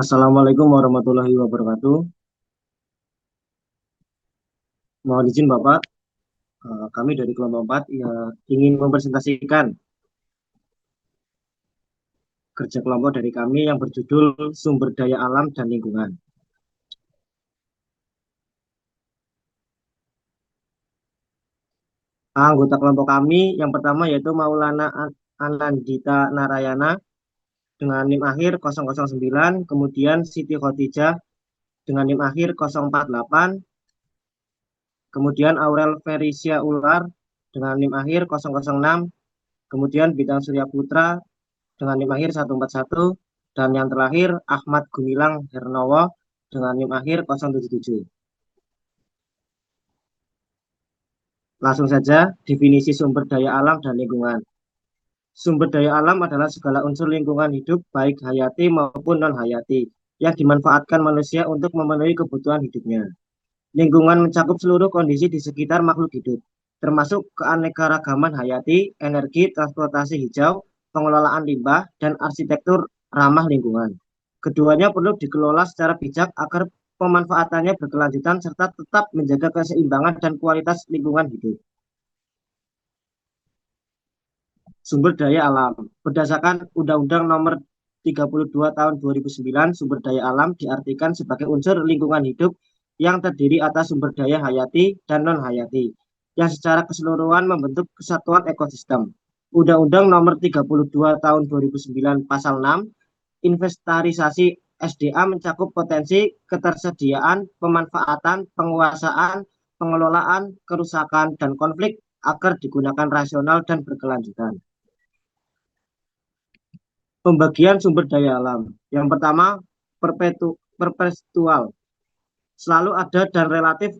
Assalamualaikum warahmatullahi wabarakatuh. Mohon izin Bapak, kami dari kelompok 4 ya, ingin mempresentasikan kerja kelompok dari kami yang berjudul Sumber Daya Alam dan Lingkungan. Anggota kelompok kami yang pertama yaitu Maulana Anandita Narayana dengan NIM akhir 009, kemudian Siti Khotijah dengan NIM akhir 048, kemudian Aurel Felicia Ular dengan NIM akhir 006, kemudian Bintang Surya Putra dengan NIM akhir 141, dan yang terakhir Ahmad Gumilang Hernowo dengan NIM akhir 077. Langsung saja, definisi sumber daya alam dan lingkungan. Sumber daya alam adalah segala unsur lingkungan hidup, baik hayati maupun non-hayati, yang dimanfaatkan manusia untuk memenuhi kebutuhan hidupnya. Lingkungan mencakup seluruh kondisi di sekitar makhluk hidup, termasuk keanekaragaman hayati, energi, transportasi hijau, pengelolaan limbah, dan arsitektur ramah lingkungan. Keduanya perlu dikelola secara bijak agar pemanfaatannya berkelanjutan serta tetap menjaga keseimbangan dan kualitas lingkungan hidup. Sumber daya alam. Berdasarkan Undang-Undang Nomor 32 Tahun 2009, sumber daya alam diartikan sebagai unsur lingkungan hidup yang terdiri atas sumber daya hayati dan non-hayati, yang secara keseluruhan membentuk kesatuan ekosistem. Undang-Undang Nomor 32 Tahun 2009 Pasal 6, inventarisasi SDA mencakup potensi, ketersediaan, pemanfaatan, penguasaan, pengelolaan, kerusakan, dan konflik agar digunakan rasional dan berkelanjutan. Pembagian sumber daya alam. Yang pertama, perpetual. Selalu ada dan relatif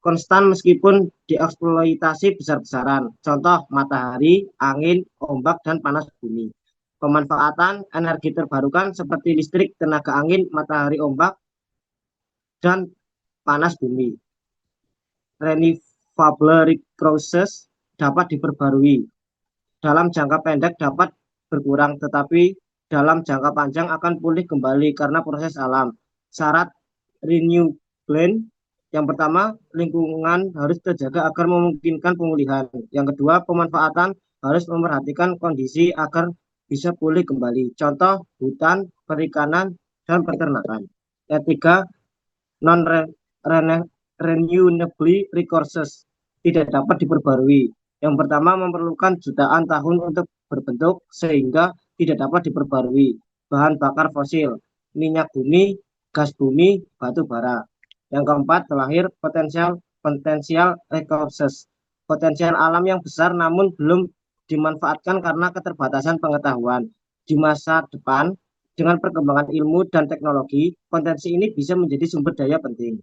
konstan meskipun dieksploitasi besar-besaran. Contoh matahari, angin, ombak, dan panas bumi. Pemanfaatan energi terbarukan seperti listrik, tenaga angin, matahari, ombak, dan panas bumi. Renewable resources dapat diperbarui. Dalam jangka pendek dapat berkurang, tetapi dalam jangka panjang akan pulih kembali karena proses alam. Syarat renewable: yang pertama, lingkungan harus terjaga agar memungkinkan pemulihan. Yang kedua, pemanfaatan harus memperhatikan kondisi agar bisa pulih kembali. Contoh, hutan, perikanan, dan peternakan. Yang ketiga, non-renewable resources tidak dapat diperbarui. Yang pertama, memerlukan jutaan tahun untuk berbentuk sehingga tidak dapat diperbarui. Bahan bakar fosil, minyak bumi, gas bumi, batu bara. Yang keempat, terakhir, potensial resources. Potensial alam yang besar namun belum dimanfaatkan karena keterbatasan pengetahuan. Di masa depan, dengan perkembangan ilmu dan teknologi, potensi ini bisa menjadi sumber daya penting.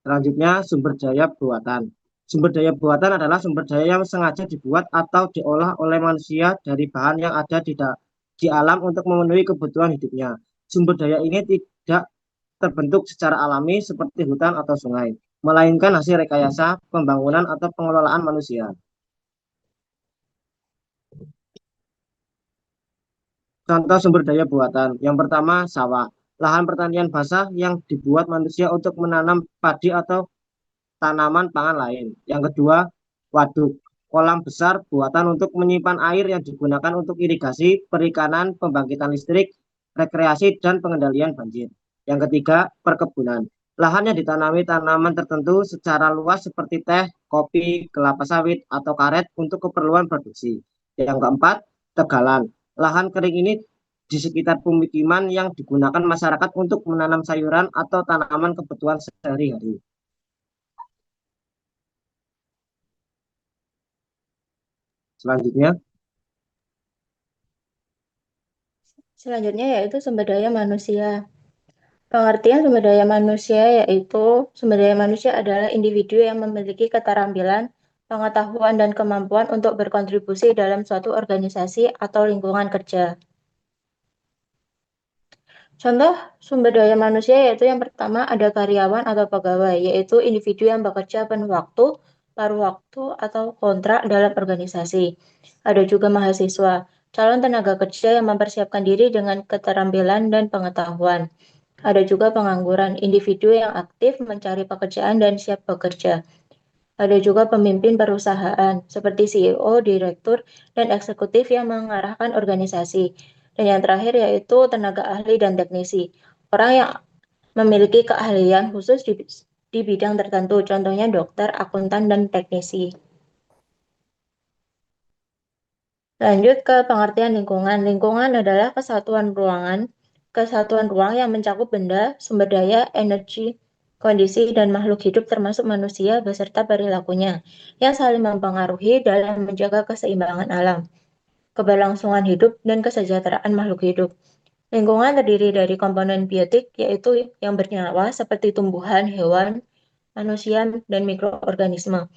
Selanjutnya, sumber daya buatan. Sumber daya buatan adalah sumber daya yang sengaja dibuat atau diolah oleh manusia dari bahan yang ada di alam untuk memenuhi kebutuhan hidupnya. Sumber daya ini tidak terbentuk secara alami seperti hutan atau sungai, melainkan hasil rekayasa, pembangunan, atau pengelolaan manusia. Contoh sumber daya buatan. Yang pertama, sawah. Lahan pertanian basah yang dibuat manusia untuk menanam padi atau tanaman pangan lain. Yang kedua, waduk, kolam besar buatan untuk menyimpan air yang digunakan untuk irigasi, perikanan, pembangkitan listrik, rekreasi, dan pengendalian banjir. Yang ketiga, perkebunan. Lahan yang ditanami tanaman tertentu secara luas seperti teh, kopi, kelapa sawit, atau karet untuk keperluan produksi. Yang keempat, tegalan. Lahan kering ini di sekitar pemukiman yang digunakan masyarakat untuk menanam sayuran atau tanaman kebutuhan sehari-hari. Selanjutnya, Selanjutnya yaitu sumber daya manusia. Pengertian sumber daya manusia yaitu sumber daya manusia adalah individu yang memiliki keterampilan, pengetahuan, dan kemampuan untuk berkontribusi dalam suatu organisasi atau lingkungan kerja. Contoh sumber daya manusia yaitu yang pertama ada karyawan atau pegawai, yaitu individu yang bekerja penuh waktu, paruh waktu, atau kontrak dalam organisasi. Ada juga mahasiswa. calon tenaga kerja yang mempersiapkan diri dengan keterampilan dan pengetahuan. Ada juga pengangguran, individu yang aktif mencari pekerjaan dan siap bekerja. Ada juga pemimpin perusahaan, seperti CEO, direktur, dan eksekutif yang mengarahkan organisasi. Dan yang terakhir yaitu tenaga ahli dan teknisi, orang yang memiliki keahlian khusus di bidang tertentu, contohnya dokter, akuntan, dan teknisi. Lanjut ke pengertian lingkungan. Lingkungan adalah kesatuan ruang yang mencakup benda, sumber daya, energi, kondisi, dan makhluk hidup termasuk manusia beserta perilakunya yang saling mempengaruhi dalam menjaga keseimbangan alam, keberlangsungan hidup, dan kesejahteraan makhluk hidup. Lingkungan terdiri dari komponen biotik, yaitu yang bernyawa seperti tumbuhan, hewan, manusia, dan mikroorganisme,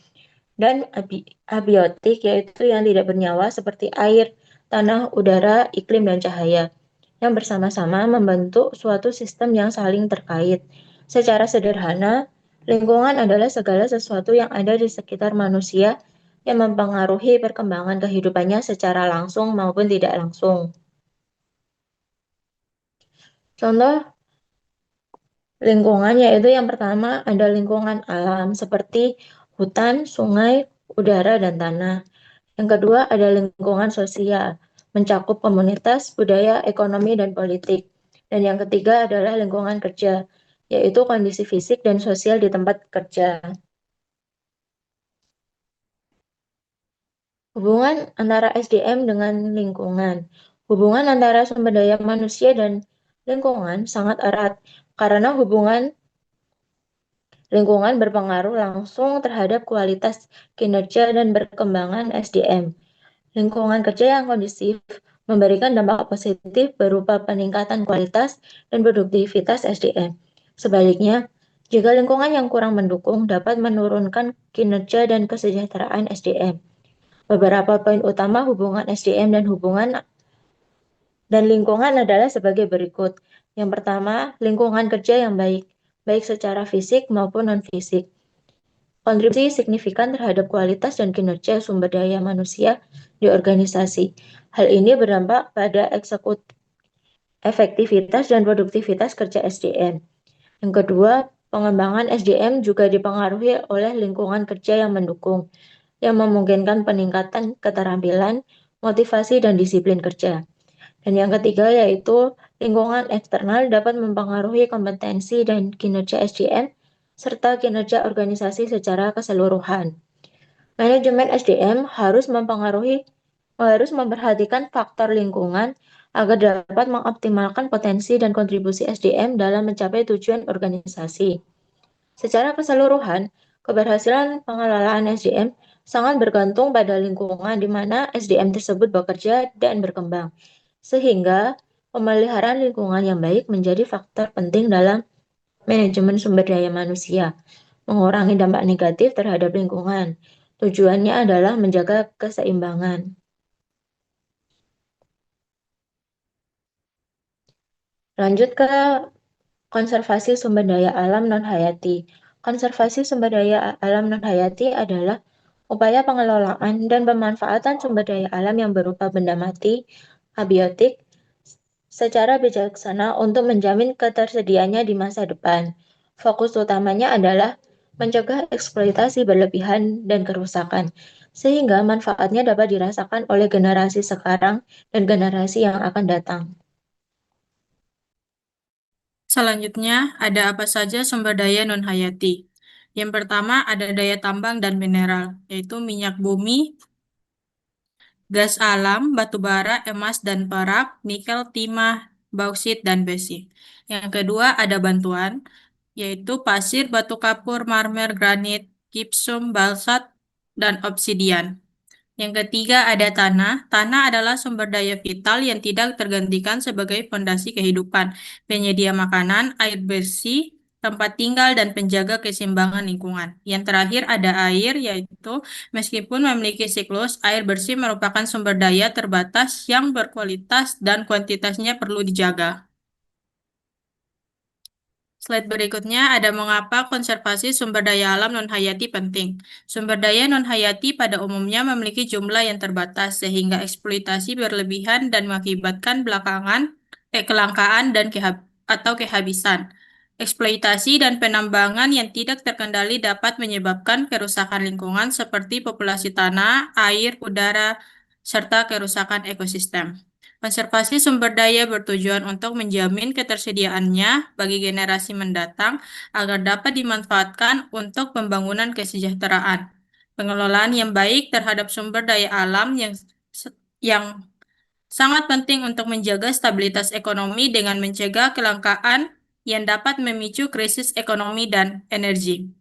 dan abiotik yaitu yang tidak bernyawa seperti air, tanah, udara, iklim, dan cahaya yang bersama-sama membentuk suatu sistem yang saling terkait. Secara sederhana, lingkungan adalah segala sesuatu yang ada di sekitar manusia yang mempengaruhi perkembangan kehidupannya secara langsung maupun tidak langsung. Contoh lingkungan yaitu yang pertama ada lingkungan alam seperti hutan, sungai, udara, dan tanah. Yang kedua ada lingkungan sosial, mencakup komunitas, budaya, ekonomi, dan politik. Dan yang ketiga adalah lingkungan kerja, yaitu kondisi fisik dan sosial di tempat kerja. Hubungan antara SDM dengan lingkungan. Hubungan antara sumber daya manusia dan lingkungan sangat erat karena hubungan lingkungan berpengaruh langsung terhadap kualitas kinerja dan perkembangan SDM. Lingkungan kerja yang kondusif memberikan dampak positif berupa peningkatan kualitas dan produktivitas SDM. Sebaliknya, jika lingkungan yang kurang mendukung dapat menurunkan kinerja dan kesejahteraan SDM. Beberapa poin utama hubungan SDM dan lingkungan adalah sebagai berikut. Yang pertama, lingkungan kerja yang baik, baik secara fisik maupun non-fisik. Kontribusi signifikan terhadap kualitas dan kinerja sumber daya manusia di organisasi. Hal ini berdampak pada efektivitas dan produktivitas kerja SDM. Yang kedua, pengembangan SDM juga dipengaruhi oleh lingkungan kerja yang mendukung, yang memungkinkan peningkatan keterampilan, motivasi, dan disiplin kerja. Dan yang ketiga yaitu lingkungan eksternal dapat mempengaruhi kompetensi dan kinerja SDM serta kinerja organisasi secara keseluruhan. Manajemen SDM harus memperhatikan faktor lingkungan agar dapat mengoptimalkan potensi dan kontribusi SDM dalam mencapai tujuan organisasi. Secara keseluruhan, keberhasilan pengelolaan SDM sangat bergantung pada lingkungan di mana SDM tersebut bekerja dan berkembang. Sehingga pemeliharaan lingkungan yang baik menjadi faktor penting dalam manajemen sumber daya manusia, mengurangi dampak negatif terhadap lingkungan. Tujuannya adalah menjaga keseimbangan. Lanjut ke konservasi sumber daya alam non-hayati. Konservasi sumber daya alam non-hayati adalah upaya pengelolaan dan pemanfaatan sumber daya alam yang berupa benda mati, abiotik, secara bijaksana untuk menjamin ketersediaannya di masa depan. Fokus utamanya adalah mencegah eksploitasi berlebihan dan kerusakan, sehingga manfaatnya dapat dirasakan oleh generasi sekarang dan generasi yang akan datang. Selanjutnya, ada apa saja sumber daya non-hayati? Yang pertama ada daya tambang dan mineral, yaitu minyak bumi, gas alam, batu bara, emas dan perak, nikel, timah, bauksit, dan besi. Yang kedua ada bantuan, yaitu pasir, batu kapur, marmer, granit, gipsum, balsat, dan obsidian. Yang ketiga ada tanah. Tanah adalah sumber daya vital yang tidak tergantikan sebagai fondasi kehidupan, penyedia makanan, air bersih, tempat tinggal, dan penjaga keseimbangan lingkungan. Yang terakhir ada air, yaitu meskipun memiliki siklus, air bersih merupakan sumber daya terbatas yang berkualitas dan kuantitasnya perlu dijaga. Slide berikutnya ada mengapa konservasi sumber daya alam non-hayati penting. Sumber daya non-hayati pada umumnya memiliki jumlah yang terbatas, sehingga eksploitasi berlebihan dan mengakibatkan kelangkaan dan kehabisan. Eksploitasi dan penambangan yang tidak terkendali dapat menyebabkan kerusakan lingkungan seperti populasi tanah, air, udara, serta kerusakan ekosistem. Konservasi sumber daya bertujuan untuk menjamin ketersediaannya bagi generasi mendatang agar dapat dimanfaatkan untuk pembangunan kesejahteraan. Pengelolaan yang baik terhadap sumber daya alam yang sangat penting untuk menjaga stabilitas ekonomi dengan mencegah kelangkaan yang dapat memicu krisis ekonomi dan energi.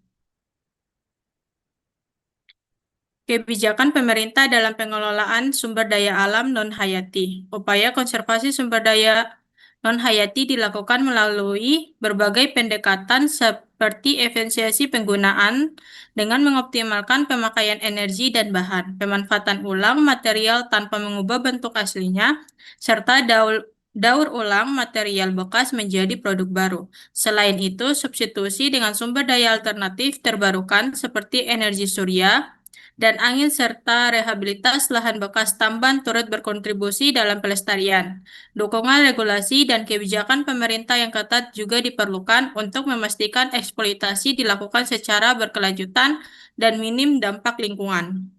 Kebijakan pemerintah dalam pengelolaan sumber daya alam non-hayati. Upaya konservasi sumber daya non-hayati dilakukan melalui berbagai pendekatan seperti efisiensi penggunaan dengan mengoptimalkan pemakaian energi dan bahan, pemanfaatan ulang material tanpa mengubah bentuk aslinya, serta daur ulang material bekas menjadi produk baru. Selain itu, substitusi dengan sumber daya alternatif terbarukan seperti energi surya dan angin serta rehabilitas lahan bekas tambang turut berkontribusi dalam pelestarian. Dukungan regulasi dan kebijakan pemerintah yang ketat juga diperlukan untuk memastikan eksploitasi dilakukan secara berkelanjutan dan minim dampak lingkungan.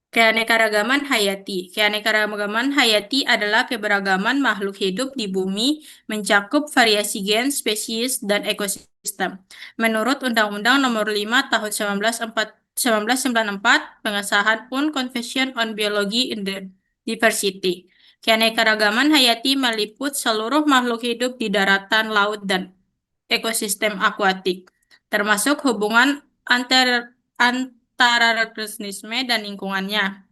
Keanekaragaman hayati. Keanekaragaman hayati adalah keberagaman makhluk hidup di bumi, mencakup variasi gen, spesies, dan ekosistem. Menurut Undang-Undang Nomor 5 Tahun 1994, pengesahan Convention on Biology in the Diversity. Keanekaragaman hayati meliput seluruh makhluk hidup di daratan, laut, dan ekosistem akuatik, termasuk hubungan antara organisme dan lingkungannya.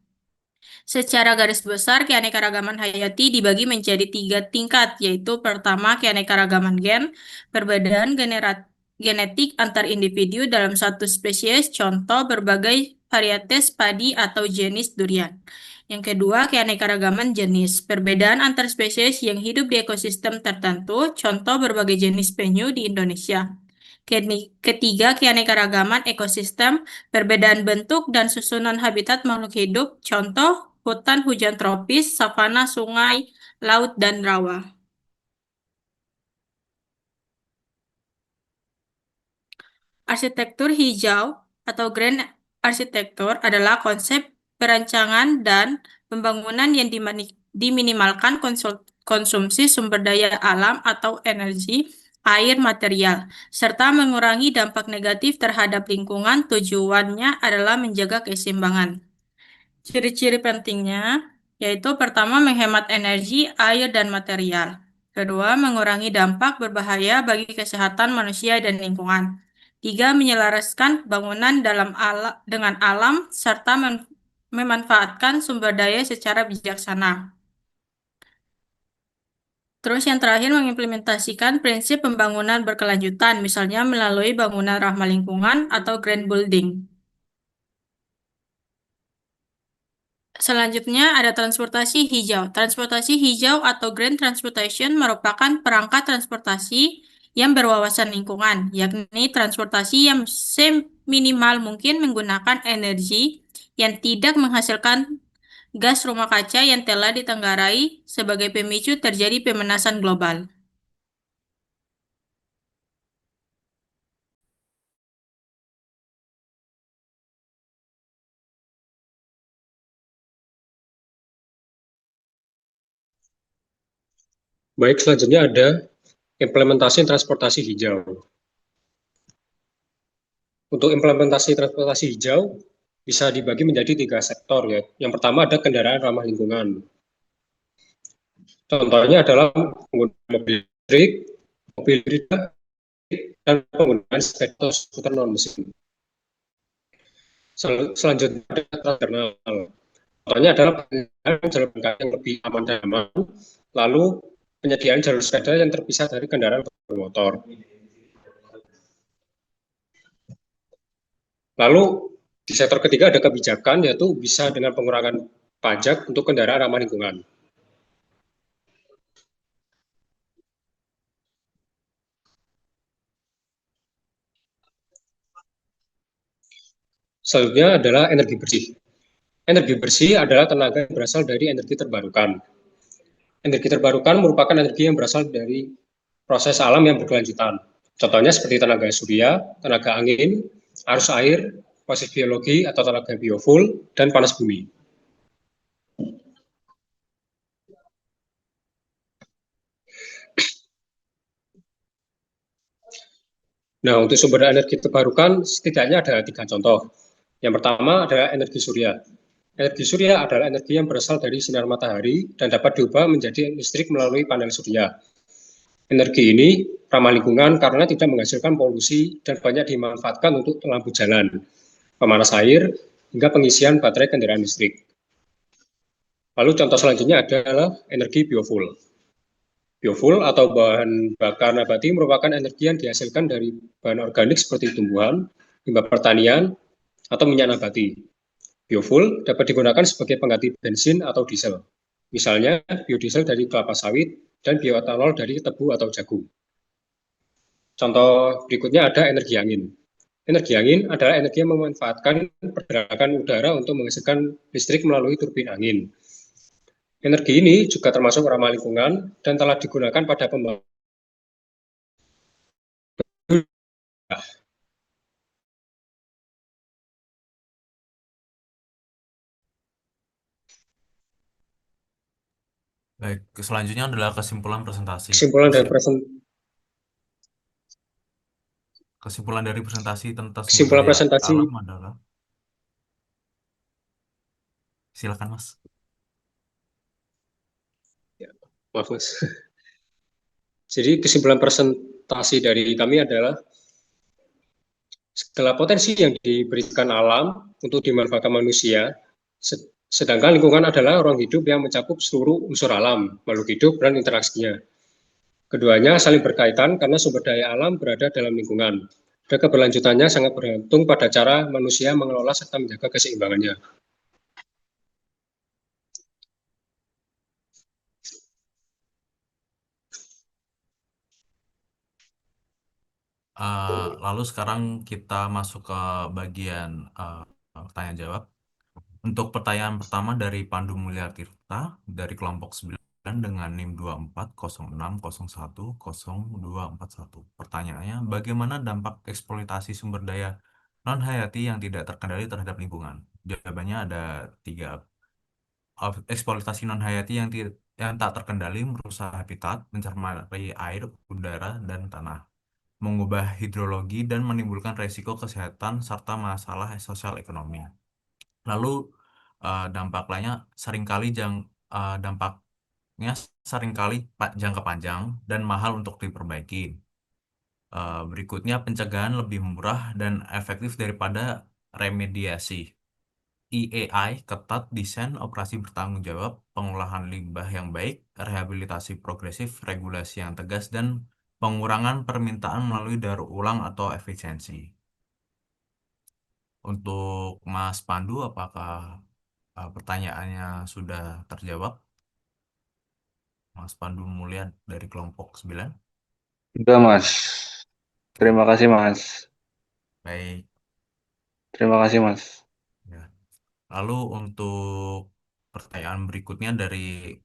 Secara garis besar, keanekaragaman hayati dibagi menjadi 3 tingkat, yaitu pertama, keanekaragaman gen, perbedaan genetik antar individu dalam satu spesies, contoh berbagai varietas padi atau jenis durian. Yang kedua, keanekaragaman jenis, perbedaan antar spesies yang hidup di ekosistem tertentu, contoh berbagai jenis penyu di Indonesia. Ketiga, keanekaragaman ekosistem, perbedaan bentuk dan susunan habitat makhluk hidup, contoh hutan hujan tropis, savana, sungai, laut, dan rawa. Arsitektur hijau atau green arsitektur adalah konsep perancangan dan pembangunan yang diminimalkan konsumsi sumber daya alam atau energi, air, material, serta mengurangi dampak negatif terhadap lingkungan. Tujuannya adalah menjaga keseimbangan. Ciri-ciri pentingnya yaitu pertama, menhemat energi, air, dan material. Kedua, mengurangi dampak berbahaya bagi kesehatan manusia dan lingkungan. Tiga, menyelaraskan bangunan dengan alam serta memanfaatkan sumber daya secara bijaksana. Terus yang terakhir, mengimplementasikan prinsip pembangunan berkelanjutan, misalnya melalui bangunan ramah lingkungan atau green building. Selanjutnya ada transportasi hijau. Transportasi hijau atau green transportation merupakan perangkat transportasi yang berwawasan lingkungan, yakni transportasi yang seminimal mungkin menggunakan energi yang tidak menghasilkan gas rumah kaca yang telah ditenggarai sebagai pemicu terjadi pemanasan global. Baik, selanjutnya ada implementasi transportasi hijau. Untuk implementasi transportasi hijau bisa dibagi menjadi 3 sektor ya. Yang pertama ada kendaraan ramah lingkungan. Contohnya adalah penggunaan mobil listrik, mobil hibrid, dan penggunaan sepeda skuter non mesin. Selanjutnya ada tradisional. Contohnya adalah penggunaan jalur bangkai yang lebih aman dan aman, lalu penyediaan jalur sepeda yang terpisah dari kendaraan bermotor. Lalu di sektor ketiga ada kebijakan, yaitu bisa dengan pengurangan pajak untuk kendaraan ramah lingkungan. Selanjutnya adalah energi bersih. Energi bersih adalah tenaga yang berasal dari energi terbarukan. Energi terbarukan merupakan energi yang berasal dari proses alam yang berkelanjutan. Contohnya seperti tenaga surya, tenaga angin, arus air, proses biologi atau tenaga biofuel, dan panas bumi. Nah, untuk sumber energi terbarukan setidaknya ada 3 contoh. Yang pertama adalah energi surya. Energi surya adalah energi yang berasal dari sinar matahari dan dapat diubah menjadi listrik melalui panel surya. Energi ini ramah lingkungan karena tidak menghasilkan polusi dan banyak dimanfaatkan untuk lampu jalan, pemanas air, hingga pengisian baterai kendaraan listrik. Lalu contoh selanjutnya adalah energi biofuel. Biofuel atau bahan bakar nabati merupakan energi yang dihasilkan dari bahan organik seperti tumbuhan, limbah pertanian, atau minyak nabati. Biofuel dapat digunakan sebagai pengganti bensin atau diesel. Misalnya biodiesel dari kelapa sawit dan bioetanol dari tebu atau jagung. Contoh berikutnya ada energi angin. Energi angin adalah energi yang memanfaatkan pergerakan udara untuk menghasilkan listrik melalui turbin angin. Energi ini juga termasuk ramah lingkungan dan telah digunakan pada pembangunan. Baik, selanjutnya adalah kesimpulan presentasi. Kesimpulan dari presentasi tentang sumber daya alam adalah, silakan Mas. Maaf Mas. Jadi kesimpulan presentasi dari kami adalah segala potensi yang diberikan alam untuk dimanfaatkan manusia, sedangkan lingkungan adalah ruang hidup yang mencakup seluruh unsur alam, makhluk hidup, dan interaksinya. Keduanya saling berkaitan karena sumber daya alam berada dalam lingkungan, dan keberlanjutannya sangat bergantung pada cara manusia mengelola serta menjaga keseimbangannya. Lalu sekarang kita masuk ke bagian tanya jawab. Untuk pertanyaan pertama dari Pandu Mulya Tirta dari kelompok 9 dengan NIM 2406010241. Pertanyaannya, bagaimana dampak eksploitasi sumber daya non-hayati yang tidak terkendali terhadap lingkungan? Jawabannya ada 3. Eksploitasi non-hayati yang tak terkendali merusak habitat, mencemari air, udara, dan tanah, mengubah hidrologi, dan menimbulkan resiko kesehatan serta masalah sosial ekonomi. Lalu dampak lainnya dampaknya seringkali jangka panjang dan mahal untuk diperbaiki. Berikutnya, pencegahan lebih murah dan efektif daripada remediasi. EAI ketat, desain operasi bertanggung jawab, pengolahan limbah yang baik, rehabilitasi progresif, regulasi yang tegas, dan pengurangan permintaan melalui daur ulang atau efisiensi. Untuk Mas Pandu, apakah pertanyaannya sudah terjawab? Mas Pandu Mulya dari kelompok 9. Enggak, Mas. Terima kasih, Mas. Baik. Terima kasih, Mas. Ya. Lalu untuk pertanyaan berikutnya dari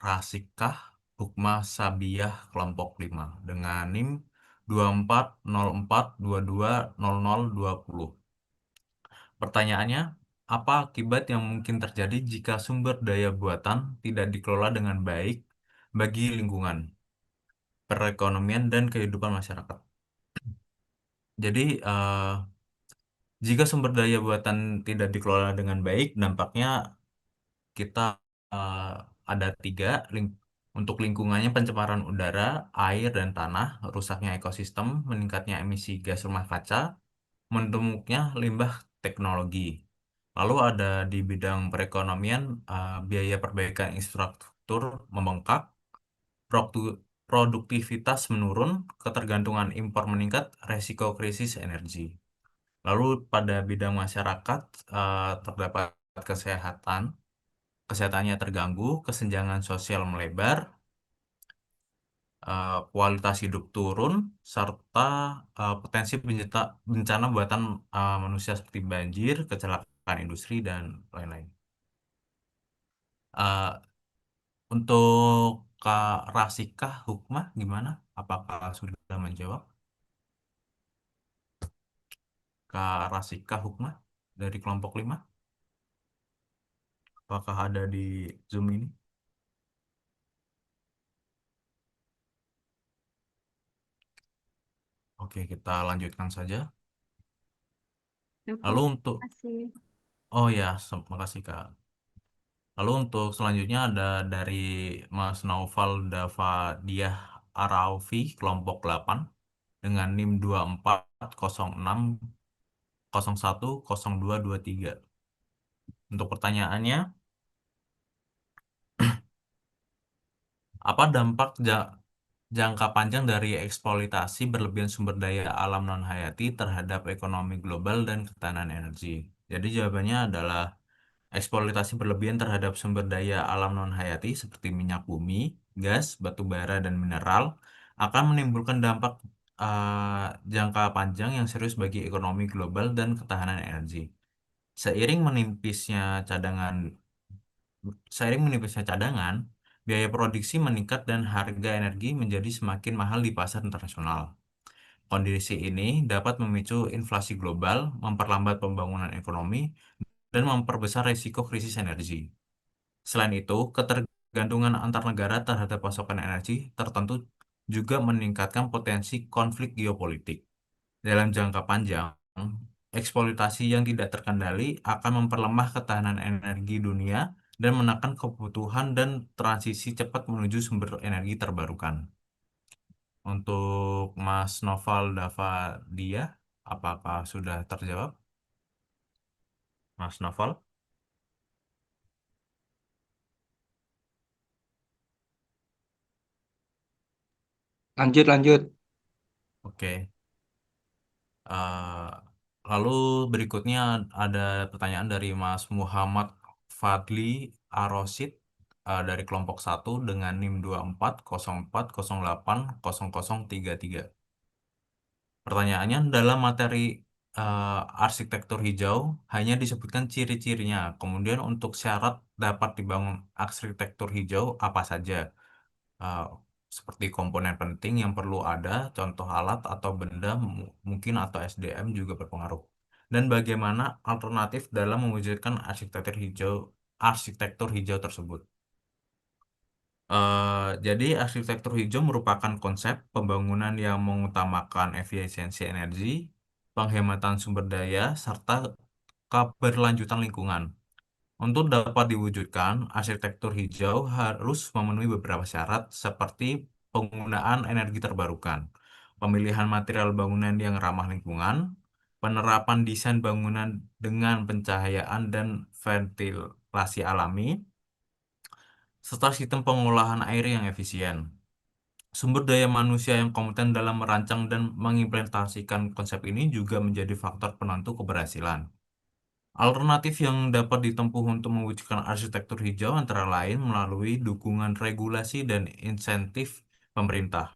Rasikah Hukma Sabiah kelompok 5 dengan NIM 2404220020. Pertanyaannya, apa akibat yang mungkin terjadi jika sumber daya buatan tidak dikelola dengan baik bagi lingkungan, perekonomian, dan kehidupan masyarakat? Jadi, jika sumber daya buatan tidak dikelola dengan baik, dampaknya kita ada 3. Untuk lingkungannya, pencemaran udara, air, dan tanah, rusaknya ekosistem, meningkatnya emisi gas rumah kaca, menumpuknya limbah teknologi. Lalu ada di bidang perekonomian, biaya perbaikan infrastruktur membengkak, produktivitas menurun, ketergantungan impor meningkat, resiko krisis energi. Lalu pada bidang masyarakat, terdapat kesehatannya terganggu, kesenjangan sosial melebar, kualitas hidup turun, serta potensi bencana buatan manusia seperti banjir, kecelakaan industri, dan lain-lain. Eh, untuk Kak Rasikah Hukmah gimana? Apakah sudah menjawab? Kak Rasikah Hukmah dari kelompok 5? Apakah ada di Zoom ini? Oke, kita lanjutkan saja. Lalu untuk, oh ya, terima kasih Kak. Lalu untuk selanjutnya ada dari Mas Naufal Davadiah Araufi, kelompok 8, dengan NIM 2406010223. Untuk pertanyaannya, apa dampak jangka panjang dari eksploitasi berlebihan sumber daya alam non-hayati terhadap ekonomi global dan ketahanan energi? Jadi jawabannya adalah eksploitasi berlebihan terhadap sumber daya alam non-hayati seperti minyak bumi, gas, batu bara, dan mineral akan menimbulkan dampak jangka panjang yang serius bagi ekonomi global dan ketahanan energi. Seiring menipisnya cadangan Seiring menipisnya cadangan, biaya produksi meningkat dan harga energi menjadi semakin mahal di pasar internasional. Kondisi ini dapat memicu inflasi global, memperlambat pembangunan ekonomi, dan memperbesar risiko krisis energi. Selain itu, ketergantungan antar negara terhadap pasokan energi tertentu juga meningkatkan potensi konflik geopolitik. Dalam jangka panjang, eksploitasi yang tidak terkendali akan memperlemah ketahanan energi dunia dan menekan kebutuhan dan transisi cepat menuju sumber energi terbarukan. Untuk Mas Noval Davadia, apakah sudah terjawab? Mas Noval? Lanjut, lanjut. Oke. Eh, lalu berikutnya ada pertanyaan dari Mas Muhammad Fadli Arosid dari kelompok 1 dengan NIM 2404080033. Pertanyaannya, dalam materi arsitektur hijau hanya disebutkan ciri-cirinya. Kemudian untuk syarat dapat dibangun arsitektur hijau apa saja? uh, Seperti komponen penting yang perlu ada, contoh alat atau benda mungkin atau SDM juga berpengaruh. Dan bagaimana alternatif dalam mewujudkan arsitektur hijau tersebut. Jadi arsitektur hijau merupakan konsep pembangunan yang mengutamakan efisiensi energi, penghematan sumber daya, serta keberlanjutan lingkungan. Untuk dapat diwujudkan, arsitektur hijau harus memenuhi beberapa syarat seperti penggunaan energi terbarukan, pemilihan material bangunan yang ramah lingkungan, penerapan desain bangunan dengan pencahayaan dan ventilasi alami, serta sistem pengolahan air yang efisien. Sumber daya manusia yang kompeten dalam merancang dan mengimplementasikan konsep ini juga menjadi faktor penentu keberhasilan. Alternatif yang dapat ditempuh untuk mewujudkan arsitektur hijau antara lain melalui dukungan regulasi dan insentif pemerintah,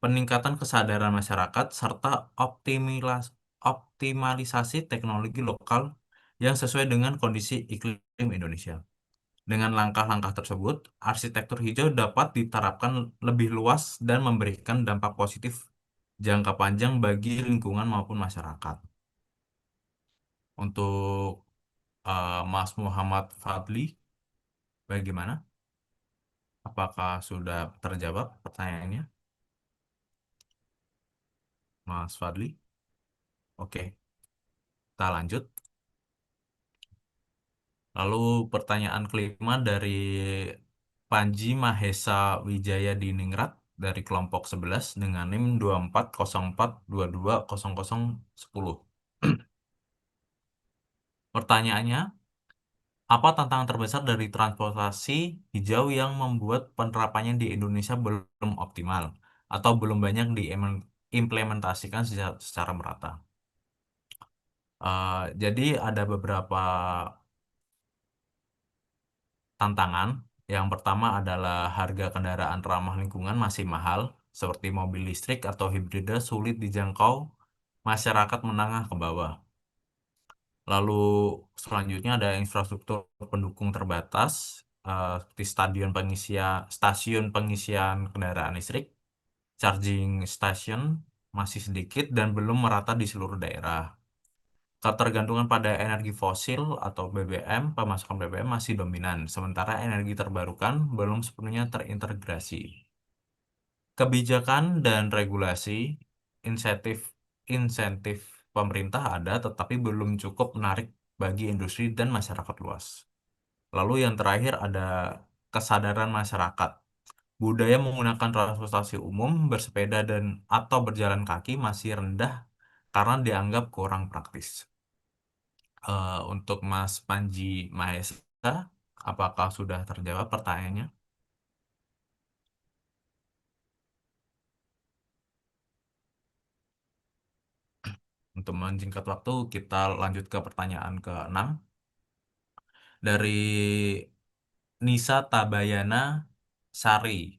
peningkatan kesadaran masyarakat, serta optimalisasi teknologi lokal yang sesuai dengan kondisi iklim Indonesia. Dengan langkah-langkah tersebut, arsitektur hijau dapat diterapkan lebih luas dan memberikan dampak positif jangka panjang bagi lingkungan maupun masyarakat. Untuk Mas Muhammad Fadli, bagaimana? Apakah sudah terjawab pertanyaannya, Mas Fadli? Oke, kita lanjut. Lalu pertanyaan kelima dari Panji Mahesa Wijaya Diningrat dari kelompok 11 dengan NIM 2404220010. Pertanyaannya, apa tantangan terbesar dari transportasi hijau yang membuat penerapannya di Indonesia belum optimal atau belum banyak diimplementasikan secara merata? Jadi ada beberapa tantangan Yang pertama adalah harga kendaraan ramah lingkungan masih mahal, seperti mobil listrik atau hibrida sulit dijangkau masyarakat menengah ke bawah. Lalu selanjutnya ada infrastruktur pendukung terbatas, seperti stasiun pengisian kendaraan listrik, charging station masih sedikit dan belum merata di seluruh daerah. Ketergantungan pada energi fosil atau BBM, pemasukan BBM masih dominan, sementara energi terbarukan belum sepenuhnya terintegrasi. Kebijakan dan regulasi, insentif insentif pemerintah ada, tetapi belum cukup menarik bagi industri dan masyarakat luas. Lalu yang terakhir ada kesadaran masyarakat. Budaya menggunakan transportasi umum, bersepeda dan atau berjalan kaki masih rendah karena dianggap kurang praktis. Untuk Mas Panji Mahesa, apakah sudah terjawab pertanyaannya? Untuk menjingkat waktu, kita lanjut ke pertanyaan ke-6. Dari Nisa Tabayana Sari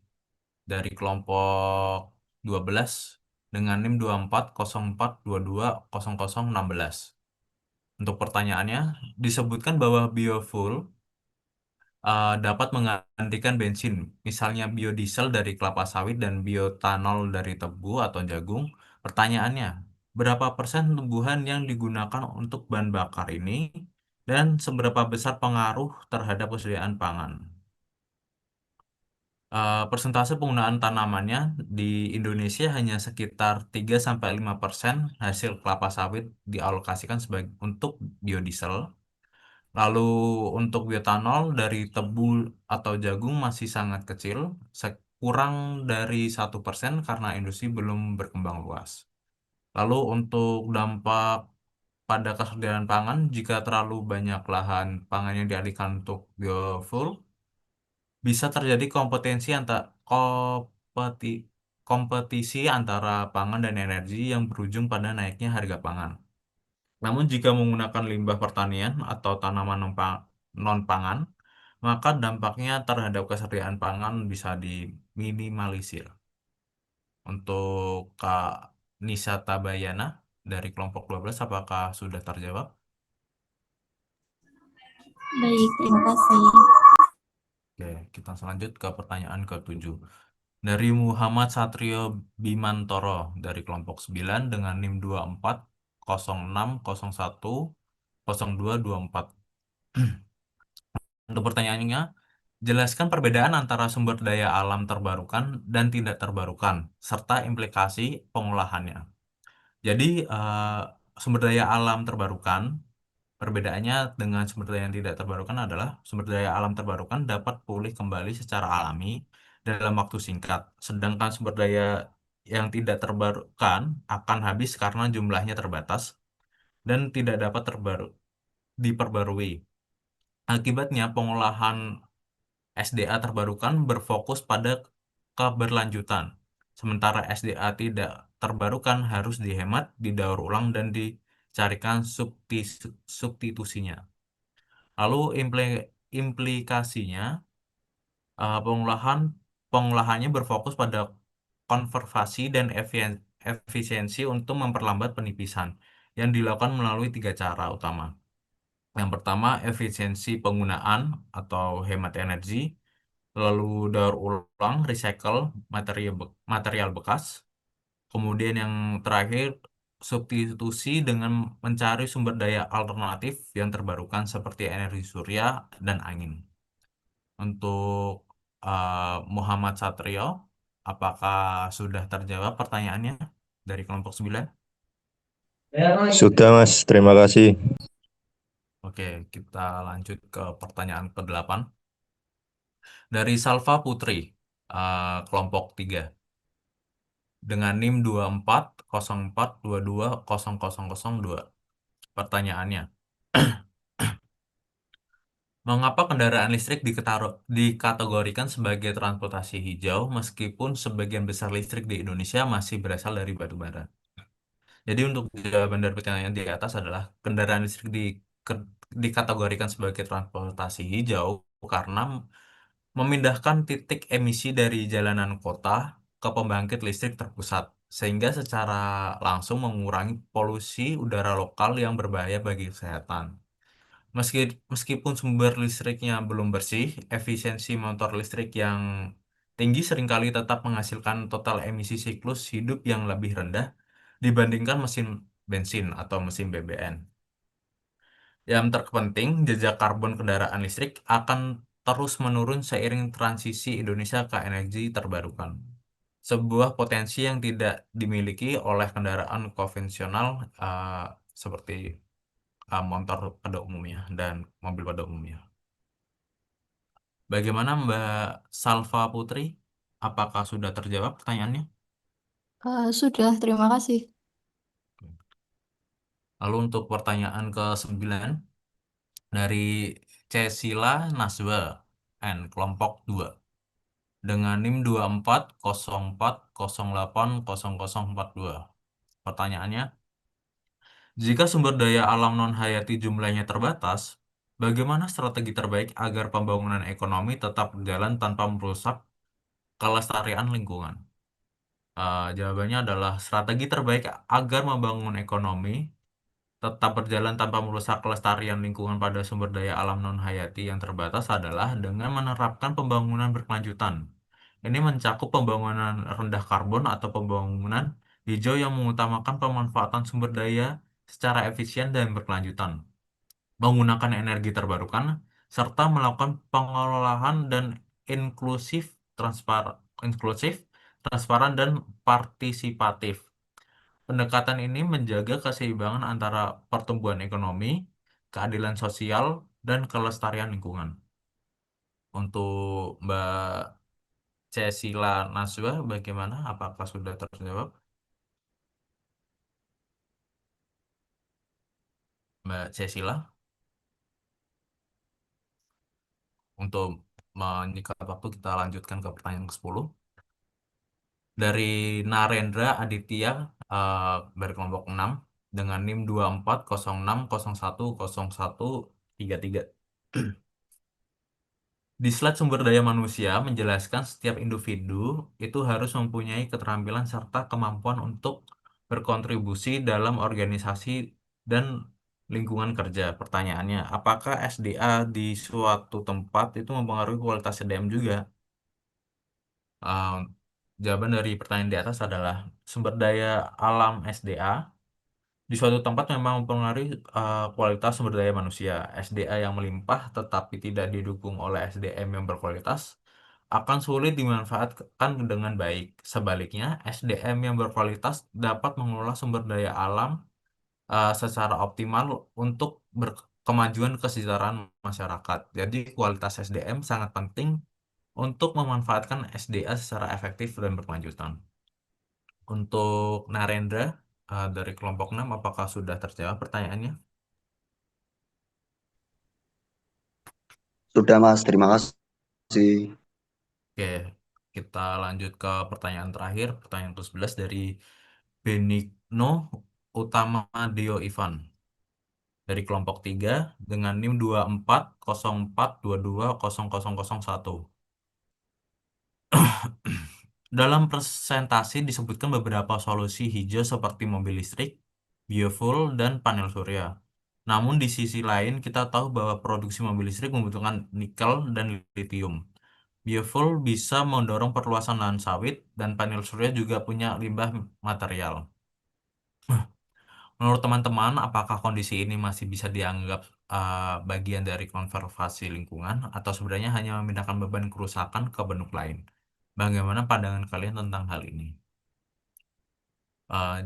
dari kelompok 12 dengan NIM 2404220016. Untuk pertanyaannya, disebutkan bahwa biofuel dapat menggantikan bensin, misalnya biodiesel dari kelapa sawit dan bioetanol dari tebu atau jagung. Pertanyaannya, berapa persen tumbuhan yang digunakan untuk bahan bakar ini dan seberapa besar pengaruh terhadap kesediaan pangan? Persentase penggunaan tanamannya di Indonesia hanya sekitar 3-5% hasil kelapa sawit dialokasikan untuk biodiesel. Lalu untuk bioetanol dari tebu atau jagung masih sangat kecil, kurang dari 1% karena industri belum berkembang luas. Lalu untuk dampak pada kesediaan pangan, jika terlalu banyak lahan pangan yang dialihkan untuk biofuel, bisa terjadi kompetisi antara pangan dan energi yang berujung pada naiknya harga pangan. Namun jika menggunakan limbah pertanian atau tanaman non-pangan, maka dampaknya terhadap kesediaan pangan bisa diminimalisir. Untuk Kak Nisa Tabayana dari kelompok 12, apakah sudah terjawab? Baik, terima kasih. Oke, kita lanjut ke pertanyaan ke-7. Dari Muhammad Satrio Bimantoro dari kelompok 9 dengan NIM 2406010224. Untuk pertanyaannya, jelaskan perbedaan antara sumber daya alam terbarukan dan tidak terbarukan, serta implikasi pengolahannya. Jadi, sumber daya alam terbarukan, perbedaannya dengan sumber daya yang tidak terbarukan adalah sumber daya alam terbarukan dapat pulih kembali secara alami dalam waktu singkat, sedangkan sumber daya yang tidak terbarukan akan habis karena jumlahnya terbatas dan tidak dapat diperbarui. Akibatnya, pengolahan SDA terbarukan berfokus pada keberlanjutan, sementara SDA tidak terbarukan harus dihemat, didaur ulang, dan dicarikan substitusinya. Lalu implikasinya, pengolahannya berfokus pada konservasi dan efisiensi untuk memperlambat penipisan yang dilakukan melalui 3 cara utama. Yang pertama, efisiensi penggunaan atau hemat energi, lalu daur ulang, recycle material bekas. Kemudian yang terakhir, substitusi dengan mencari sumber daya alternatif yang terbarukan seperti energi surya dan angin. Untuk Muhammad Satrio, apakah sudah terjawab pertanyaannya dari kelompok 9? Sudah, Mas. Terima kasih. Oke, kita lanjut ke pertanyaan ke-8. Dari Salva Putri, kelompok 3. Dengan NIM 2404220002. Pertanyaannya, mengapa kendaraan listrik dikategorikan sebagai transportasi hijau meskipun sebagian besar listrik di Indonesia masih berasal dari batu bara? Jadi untuk jawaban dari pertanyaan di atas adalah kendaraan listrik dikategorikan sebagai transportasi hijau karena memindahkan titik emisi dari jalanan kota ke pembangkit listrik terpusat, sehingga secara langsung mengurangi polusi udara lokal yang berbahaya bagi kesehatan. Meskipun sumber listriknya belum bersih, efisiensi motor listrik yang tinggi seringkali tetap menghasilkan total emisi siklus hidup yang lebih rendah dibandingkan mesin bensin atau mesin BBM. Yang terpenting, jejak karbon kendaraan listrik akan terus menurun seiring transisi Indonesia ke energi terbarukan. Sebuah potensi yang tidak dimiliki oleh kendaraan konvensional seperti motor pada umumnya dan mobil pada umumnya. Bagaimana Mbak Salva Putri? Apakah sudah terjawab pertanyaannya? Sudah, terima kasih. Lalu untuk pertanyaan ke-9 dari Cesila Naswa N kelompok 2 dengan NIM 2404080042. Pertanyaannya, jika sumber daya alam non-hayati jumlahnya terbatas, bagaimana strategi terbaik agar pembangunan ekonomi tetap berjalan tanpa merusak kelestarian lingkungan? Jawabannya adalah strategi terbaik agar membangun ekonomi tetap berjalan tanpa merusak kelestarian lingkungan pada sumber daya alam non-hayati yang terbatas adalah dengan menerapkan pembangunan berkelanjutan. Ini mencakup pembangunan rendah karbon atau pembangunan hijau yang mengutamakan pemanfaatan sumber daya secara efisien dan berkelanjutan, menggunakan energi terbarukan, serta melakukan pengelolaan dan inklusif, transparan dan partisipatif. Pendekatan ini menjaga keseimbangan antara pertumbuhan ekonomi, keadilan sosial, dan kelestarian lingkungan. Untuk Mbak Cesila Naswa, bagaimana? Apakah sudah terjawab? Mbak Cesila, untuk menyingkat waktu kita lanjutkan ke pertanyaan ke-10. Dari Narendra Aditya dari kelompok 6 dengan NIM 2406010133. Di slide sumber daya manusia menjelaskan setiap individu itu harus mempunyai keterampilan serta kemampuan untuk berkontribusi dalam organisasi dan lingkungan kerja. Pertanyaannya, apakah SDA di suatu tempat itu mempengaruhi kualitas SDM juga? Uh, Jawaban dari pertanyaan di atas adalah sumber daya alam SDA di suatu tempat memang mempengaruhi kualitas sumber daya manusia. SDA yang melimpah tetapi tidak didukung oleh SDM yang berkualitas akan sulit dimanfaatkan dengan baik. Sebaliknya, SDM yang berkualitas dapat mengelola sumber daya alam secara optimal untuk kemajuan kesejahteraan masyarakat. Jadi, kualitas SDM sangat penting untuk memanfaatkan SDA secara efektif dan berkelanjutan. Untuk Narendra dari kelompok 6, apakah sudah terjawab pertanyaannya? Sudah, Mas. Terima kasih. Oke, kita lanjut ke pertanyaan terakhir, pertanyaan ke-11 dari Benigno Utama Dio Ivan dari kelompok 3 dengan NIM 2404220001. Dalam presentasi disebutkan beberapa solusi hijau seperti mobil listrik, biofuel, dan panel surya. Namun di sisi lain kita tahu bahwa produksi mobil listrik membutuhkan nikel dan litium. Biofuel bisa mendorong perluasan lahan sawit dan panel surya juga punya limbah material. Menurut teman-teman, apakah kondisi ini masih bisa dianggap bagian dari konservasi lingkungan atau sebenarnya hanya memindahkan beban kerusakan ke benuk lain? Bagaimana pandangan kalian tentang hal ini?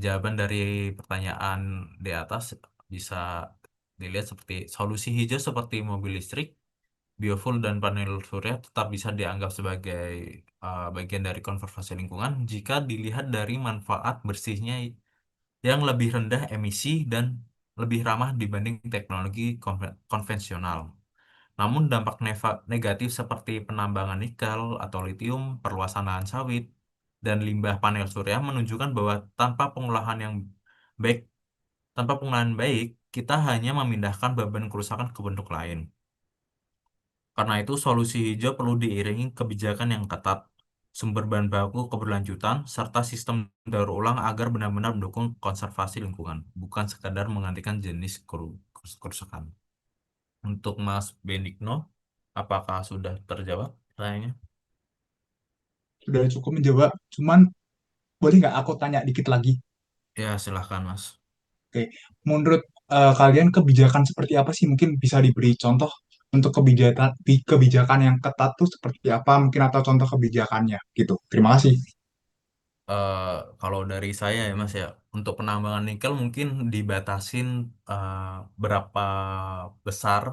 Jawaban dari pertanyaan di atas bisa dilihat seperti solusi hijau seperti mobil listrik, biofuel, dan panel surya tetap bisa dianggap sebagai bagian dari konservasi lingkungan jika dilihat dari manfaat bersihnya yang lebih rendah emisi dan lebih ramah dibanding teknologi konvensional. Namun dampak negatif seperti penambangan nikel atau litium, perluasan lahan sawit, dan limbah panel surya menunjukkan bahwa baik, tanpa pengolahan baik, kita hanya memindahkan beban kerusakan ke bentuk lain. Karena itu, solusi hijau perlu diiringi kebijakan yang ketat, sumber bahan baku keberlanjutan, serta sistem daur ulang agar benar-benar mendukung konservasi lingkungan, bukan sekadar menggantikan jenis kerusakan. Untuk Mas Benigno, apakah sudah terjawab pertanyaannya? Sudah cukup menjawab. Cuman boleh nggak aku tanya dikit lagi? Ya, silahkan Mas. Oke, menurut kalian kebijakan seperti apa sih? Mungkin bisa diberi contoh untuk kebijakan yang ketat tuh seperti apa? Mungkin atau contoh kebijakannya gitu. Terima kasih. eh Kalau dari saya ya Mas ya, untuk penambangan nikel mungkin dibatasin eh, berapa besar,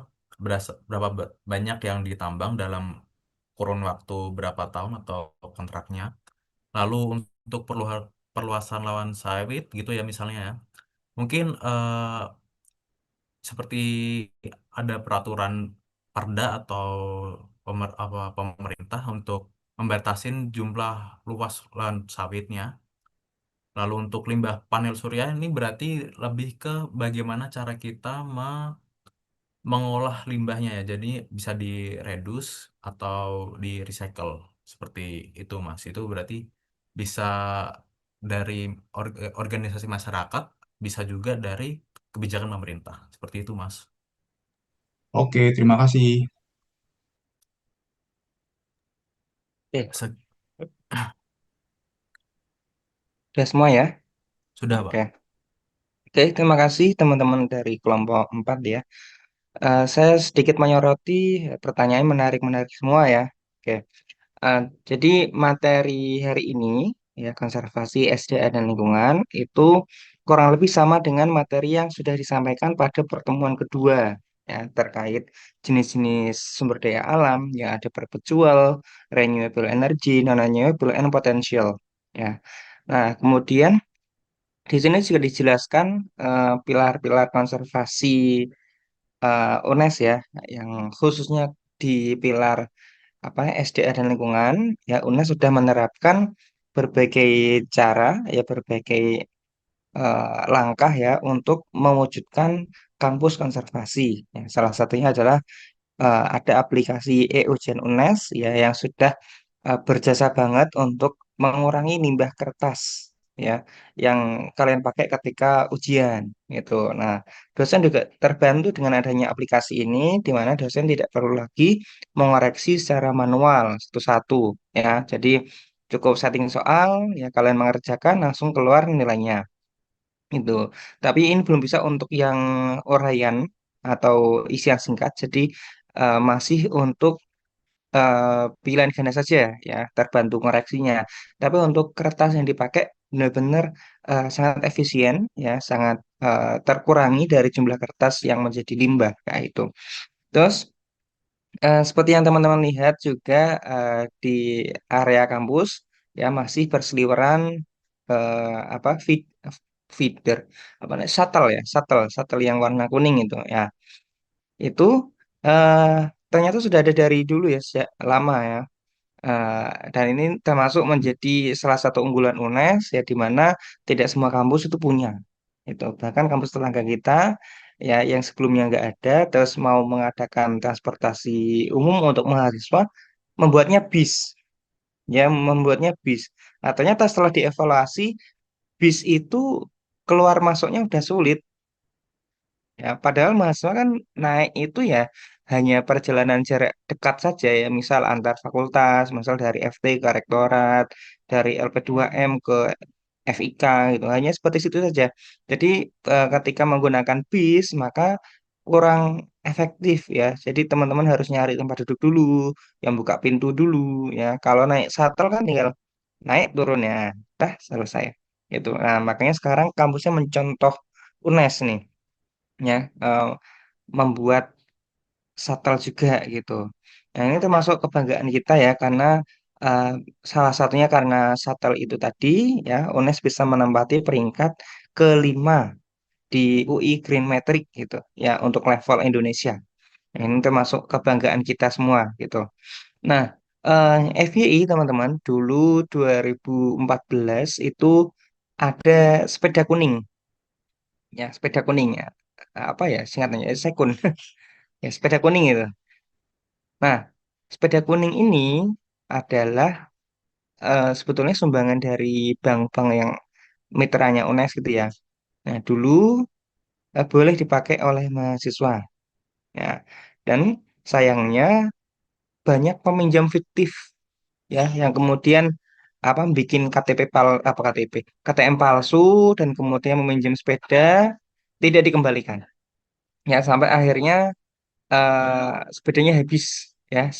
banyak yang ditambang dalam kurun waktu berapa tahun atau kontraknya. Lalu untuk perluasan lahan sawit gitu ya misalnya ya, mungkin seperti ada peraturan Perda atau pemerintah untuk membatasin jumlah luas lahan sawitnya. Lalu untuk limbah panel surya ini berarti lebih ke bagaimana cara kita mengolah limbahnya ya. Jadi bisa direduce atau di-recycle. Seperti itu Mas. Itu berarti bisa dari organisasi masyarakat, bisa juga dari kebijakan pemerintah. Seperti itu Mas. Oke, terima kasih. Oke, Se- udah semua ya? Sudah Pak. Oke. Oke, terima kasih teman-teman dari kelompok 4 ya. Saya sedikit menyoroti pertanyaan menarik-menarik semua ya. Oke. Eh, jadi materi hari ini ya konservasi SDA dan lingkungan itu kurang lebih sama dengan materi yang sudah disampaikan pada pertemuan kedua ya terkait jenis-jenis sumber daya alam yang ada perpetual, renewable energy, non-renewable, and potential ya. Nah, kemudian di sini juga dijelaskan pilar-pilar konservasi UNES ya yang khususnya di pilar apa SDA dan lingkungan ya UNES sudah menerapkan berbagai cara ya berbagai langkah ya untuk mewujudkan kampus konservasi. Ya, salah satunya adalah ada aplikasi EUGen UNES ya yang sudah berjasa banget untuk mengurangi limbah kertas ya yang kalian pakai ketika ujian gitu. Nah, dosen juga terbantu dengan adanya aplikasi ini di mana dosen tidak perlu lagi mengoreksi secara manual satu-satu ya. Jadi cukup setting soal ya kalian mengerjakan langsung keluar nilainya itu. Tapi ini belum bisa untuk yang uraian atau isian singkat. Jadi masih untuk pilihan ganda saja ya terbantu koreksinya. Tapi untuk kertas yang dipakai benar-benar sangat efisien ya, sangat terkurangi dari jumlah kertas yang menjadi limbah kayak itu. Terus seperti yang teman-teman lihat juga di area kampus ya masih berseliweran apa feeder apa namanya shuttle yang warna kuning itu ya itu eh, ternyata sudah ada dari dulu ya sejak lama ya. Dan ini termasuk menjadi salah satu unggulan UNES ya di mana tidak semua kampus itu punya. Itu bahkan kampus tetangga kita ya yang sebelumnya nggak ada terus mau mengadakan transportasi umum untuk mahasiswa membuatnya bis ya membuatnya bis. Nah, ternyata setelah dievaluasi bis itu keluar masuknya udah sulit. Ya, padahal mahasiswa kan naik itu ya hanya perjalanan jarak dekat saja ya, misal antar fakultas, misal dari FT ke rektorat, dari LP2M ke FIK gitu, hanya seperti situ saja. Jadi ketika menggunakan bis maka kurang efektif ya. Jadi teman-teman harus nyari tempat duduk dulu, yang buka pintu dulu ya. Kalau naik shuttle kan tinggal naik turun ya, dah selesai. Gitu. Nah, makanya sekarang kampusnya mencontoh UNES nih ya membuat shuttle juga gitu. Nah, ini termasuk kebanggaan kita ya karena eh, salah satunya karena shuttle itu tadi ya UNES bisa menempati peringkat kelima di UI Green Metric gitu ya untuk level Indonesia. Nah, ini termasuk kebanggaan kita semua gitu. Nah, FYI teman-teman dulu 2014 itu ada sepeda kuning ya sepeda kuning ya apa ya singkatannya sekun ya sepeda kuning itu Nah, sepeda kuning ini adalah sebetulnya sumbangan dari bank-bank yang mitranya UNES gitu ya. Nah, dulu boleh dipakai oleh mahasiswa ya. Dan sayangnya banyak peminjam fiktif ya yang kemudian bikin KTM palsu dan kemudian meminjam sepeda tidak dikembalikan. Ya, sampai akhirnya sepedanya habis ya,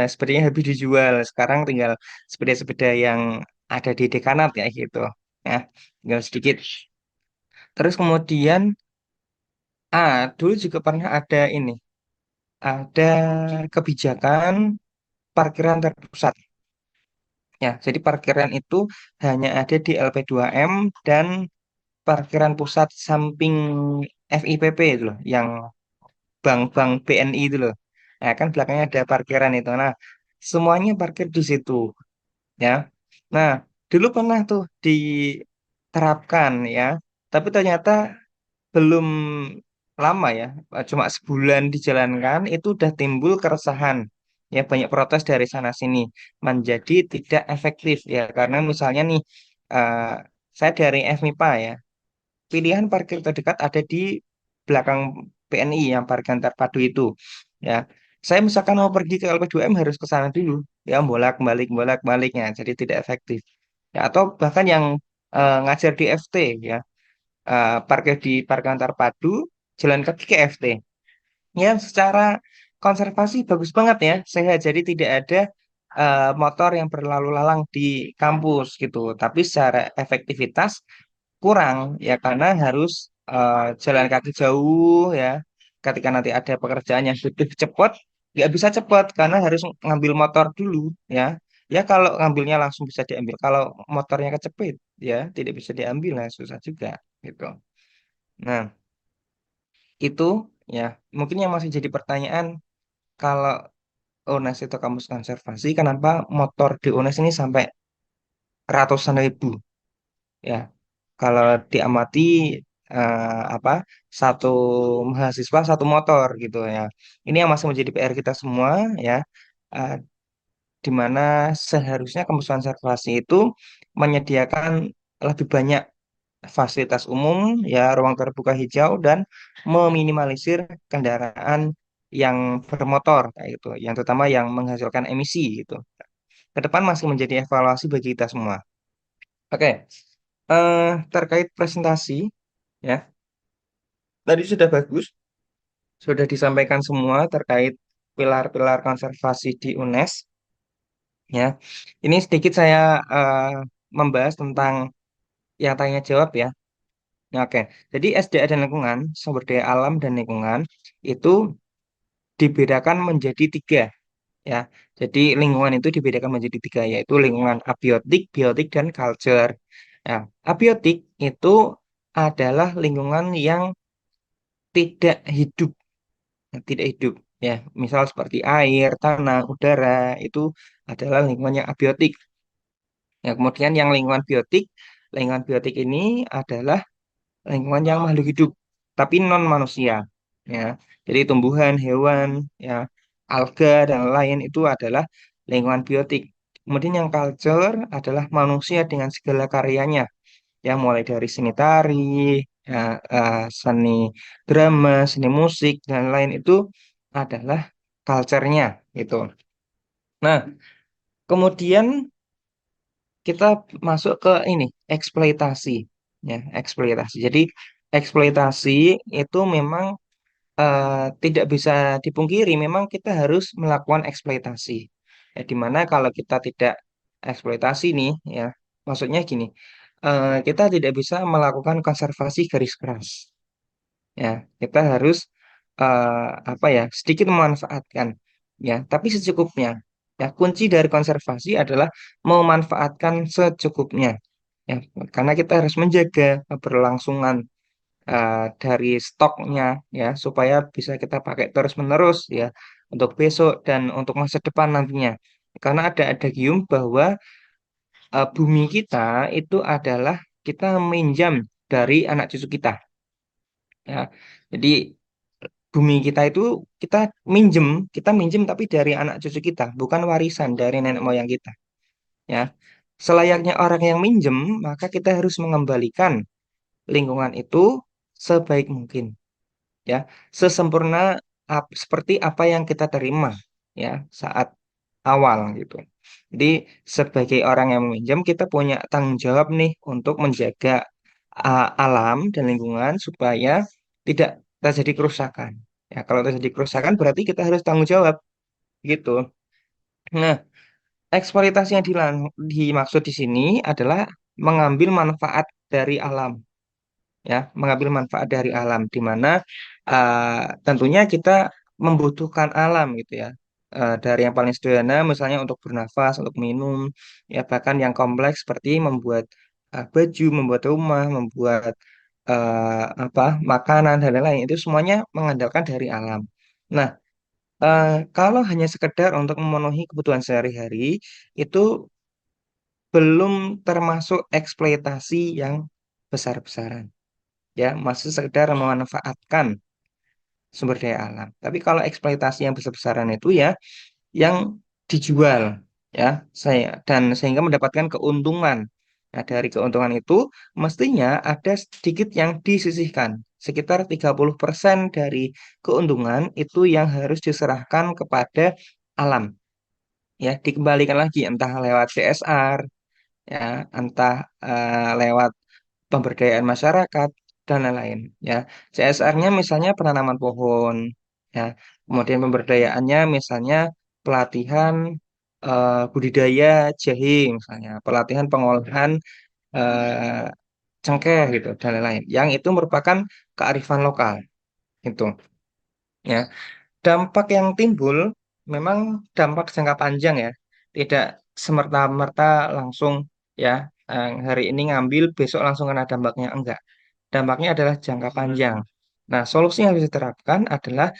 sepedanya habis dijual. Sekarang tinggal sepeda-sepeda yang ada di dekanat ya gitu. Ya, tinggal sedikit. Terus kemudian dulu juga pernah ada ini, ada kebijakan parkiran terpusat. Ya, jadi parkiran itu hanya ada di LP2M dan parkiran pusat samping FIPP itu loh, yang bank-bank BNI itu loh. Nah, kan belakangnya ada parkiran itu. Nah, semuanya parkir di situ, ya. Nah, dulu pernah tuh diterapkan ya, tapi ternyata belum lama ya, cuma sebulan dijalankan itu udah timbul keresahan. Ya, banyak protes dari sana sini menjadi tidak efektif ya, karena misalnya nih eh, saya dari FMIPA ya, pilihan parkir terdekat ada di belakang PNI yang parkiran terpadu itu. Ya, saya misalkan mau pergi ke LP2M harus ke sana dulu, ya bolak baliknya, jadi tidak efektif. Ya, atau bahkan yang ngajar di FT ya, parkir di parkiran terpadu, jalan kaki ke FT. Ya, secara konservasi bagus banget ya, sehat. Jadi tidak ada motor yang berlalu lalang di kampus gitu. Tapi secara efektivitas kurang ya, karena harus jalan kaki jauh ya. Ketika nanti ada pekerjaan yang butuh cepat, nggak bisa cepat karena harus ngambil motor dulu ya. Ya kalau ngambilnya langsung bisa diambil. Kalau motornya kecepit ya tidak bisa diambil, nah susah juga gitu. Nah, itu ya mungkin yang masih jadi pertanyaan, kalau UNES itu kampus konservasi, kenapa motor di UNES ini sampai ratusan ribu ya? Kalau diamati apa, satu mahasiswa satu motor gitu ya. Ini yang masih menjadi PR kita semua ya. eh, di mana seharusnya kampus konservasi itu menyediakan lebih banyak fasilitas umum ya, ruang terbuka hijau dan meminimalisir kendaraan yang bermotor kayak gitu, yang terutama yang menghasilkan emisi gitu. Ke depan masih menjadi evaluasi bagi kita semua. Oke, terkait presentasi ya, tadi sudah bagus, sudah disampaikan semua terkait pilar-pilar konservasi di UNES ya. Ini sedikit saya membahas tentang yang tanya jawab ya. Ya, oke, jadi SDA dan lingkungan, sumber daya alam dan lingkungan itu dibedakan menjadi tiga ya. Jadi lingkungan itu dibedakan menjadi tiga, yaitu lingkungan abiotik, biotik, dan culture. Ya, abiotik itu adalah lingkungan yang tidak hidup, tidak hidup ya. Misal seperti air, tanah, udara itu adalah lingkungan yang abiotik. Ya, kemudian yang lingkungan biotik ini adalah lingkungan yang makhluk hidup tapi non manusia ya, jadi tumbuhan, hewan ya, alga dan lain itu adalah lingkungan biotik. Kemudian yang culture adalah manusia dengan segala karyanya ya, mulai dari seni tari ya, seni drama, seni musik dan lain itu adalah culture-nya gitu. Nah, kemudian kita masuk ke ini, eksploitasi ya, eksploitasi. Jadi eksploitasi itu memang tidak bisa dipungkiri, memang kita harus melakukan eksploitasi ya, dimana kalau kita tidak eksploitasi nih ya, maksudnya gini, kita tidak bisa melakukan konservasi garis keras ya. Kita harus apa ya, sedikit memanfaatkan ya, tapi secukupnya ya. Kunci dari konservasi adalah memanfaatkan secukupnya ya, karena kita harus menjaga keberlangsungan dari stoknya ya, supaya bisa kita pakai terus-menerus ya, untuk besok dan untuk masa depan nantinya. Karena ada adagium bahwa bumi kita itu adalah kita minjam dari anak cucu kita ya. Jadi bumi kita itu kita minjem tapi dari anak cucu kita, bukan warisan dari nenek moyang kita. Ya, selayaknya orang yang minjem, maka kita harus mengembalikan lingkungan itu sebaik mungkin, ya, sesempurna seperti apa yang kita terima, ya, saat awal gitu. Jadi sebagai orang yang meminjam, kita punya tanggung jawab nih untuk menjaga alam dan lingkungan supaya tidak terjadi kerusakan. Ya, kalau terjadi kerusakan berarti kita harus tanggung jawab gitu. Nah, eksploitasi yang dimaksud di sini adalah mengambil manfaat dari alam, ya, mengambil manfaat dari alam, di mana tentunya kita membutuhkan alam gitu ya. Dari yang paling sederhana misalnya untuk bernafas, untuk minum, ya, bahkan yang kompleks seperti membuat baju, membuat rumah, membuat apa, makanan dan lain-lain, itu semuanya mengandalkan dari alam. Nah, kalau hanya sekedar untuk memenuhi kebutuhan sehari-hari, itu belum termasuk eksploitasi yang besar-besaran, ya, masih sekedar memanfaatkan sumber daya alam. Tapi kalau eksploitasi yang besar-besaran itu ya yang dijual, ya, dan sehingga mendapatkan keuntungan. Nah, dari keuntungan itu mestinya ada sedikit yang disisihkan. Sekitar 30% dari keuntungan itu yang harus diserahkan kepada alam, ya, dikembalikan lagi entah lewat CSR, ya, entah lewat pemberdayaan masyarakat dan lain-lain, ya. CSR-nya misalnya penanaman pohon, ya, kemudian pemberdayaannya misalnya pelatihan budidaya jahe, misalnya pelatihan pengolahan eh, cengkeh gitu dan lain-lain, yang itu merupakan kearifan lokal gitu, ya. Dampak yang timbul memang dampak jangka panjang, ya, tidak semerta-merta langsung, ya, hari ini ngambil besok langsung kena dampaknya, enggak. Dampaknya adalah jangka panjang. Nah, solusi yang bisa diterapkan adalah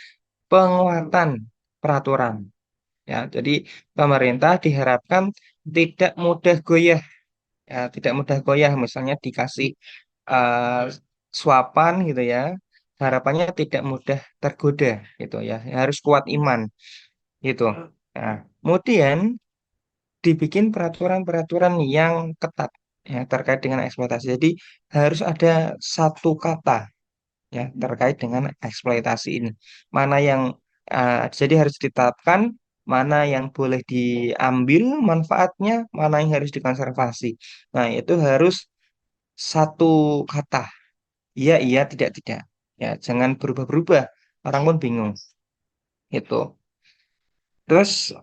penguatan peraturan. Ya, jadi pemerintah diharapkan tidak mudah goyah, ya, tidak mudah goyah. Misalnya dikasih eh, suapan gitu ya, harapannya tidak mudah tergoda gitu ya. Harus kuat iman gitu. Nah, kemudian dibikin peraturan-peraturan yang ketat, ya, terkait dengan eksploitasi. Jadi harus ada satu kata, ya, terkait dengan eksploitasi ini. Mana yang jadi harus ditetapkan mana yang boleh diambil manfaatnya, mana yang harus dikonservasi. Nah, itu harus satu kata. Iya, iya, tidak, tidak. Ya, jangan berubah-berubah. Orang pun bingung. Itu. Terus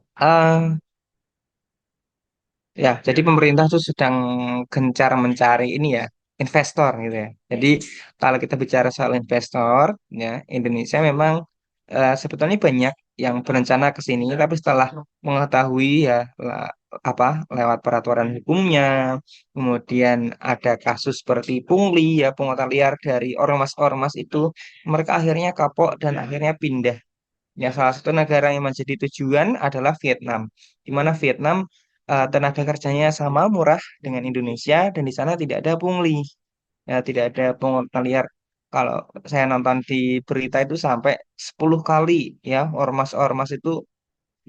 ya, jadi pemerintah tuh sedang gencar mencari ini ya, investor gitu ya. Jadi kalau kita bicara soal investor, ya, Indonesia memang sebetulnya banyak yang berencana ke sini, tapi setelah mengetahui ya apa, lewat peraturan hukumnya, kemudian ada kasus seperti pungli, ya, pungutan liar dari ormas-ormas itu, mereka akhirnya kapok dan akhirnya pindah. Ya, salah satu negara yang menjadi tujuan adalah Vietnam, di mana Vietnam tenaga kerjanya sama murah dengan Indonesia dan di sana tidak ada pungli, ya, tidak ada pungutan liar. Kalau saya nonton di berita itu sampai 10 kali, ya, ormas-ormas itu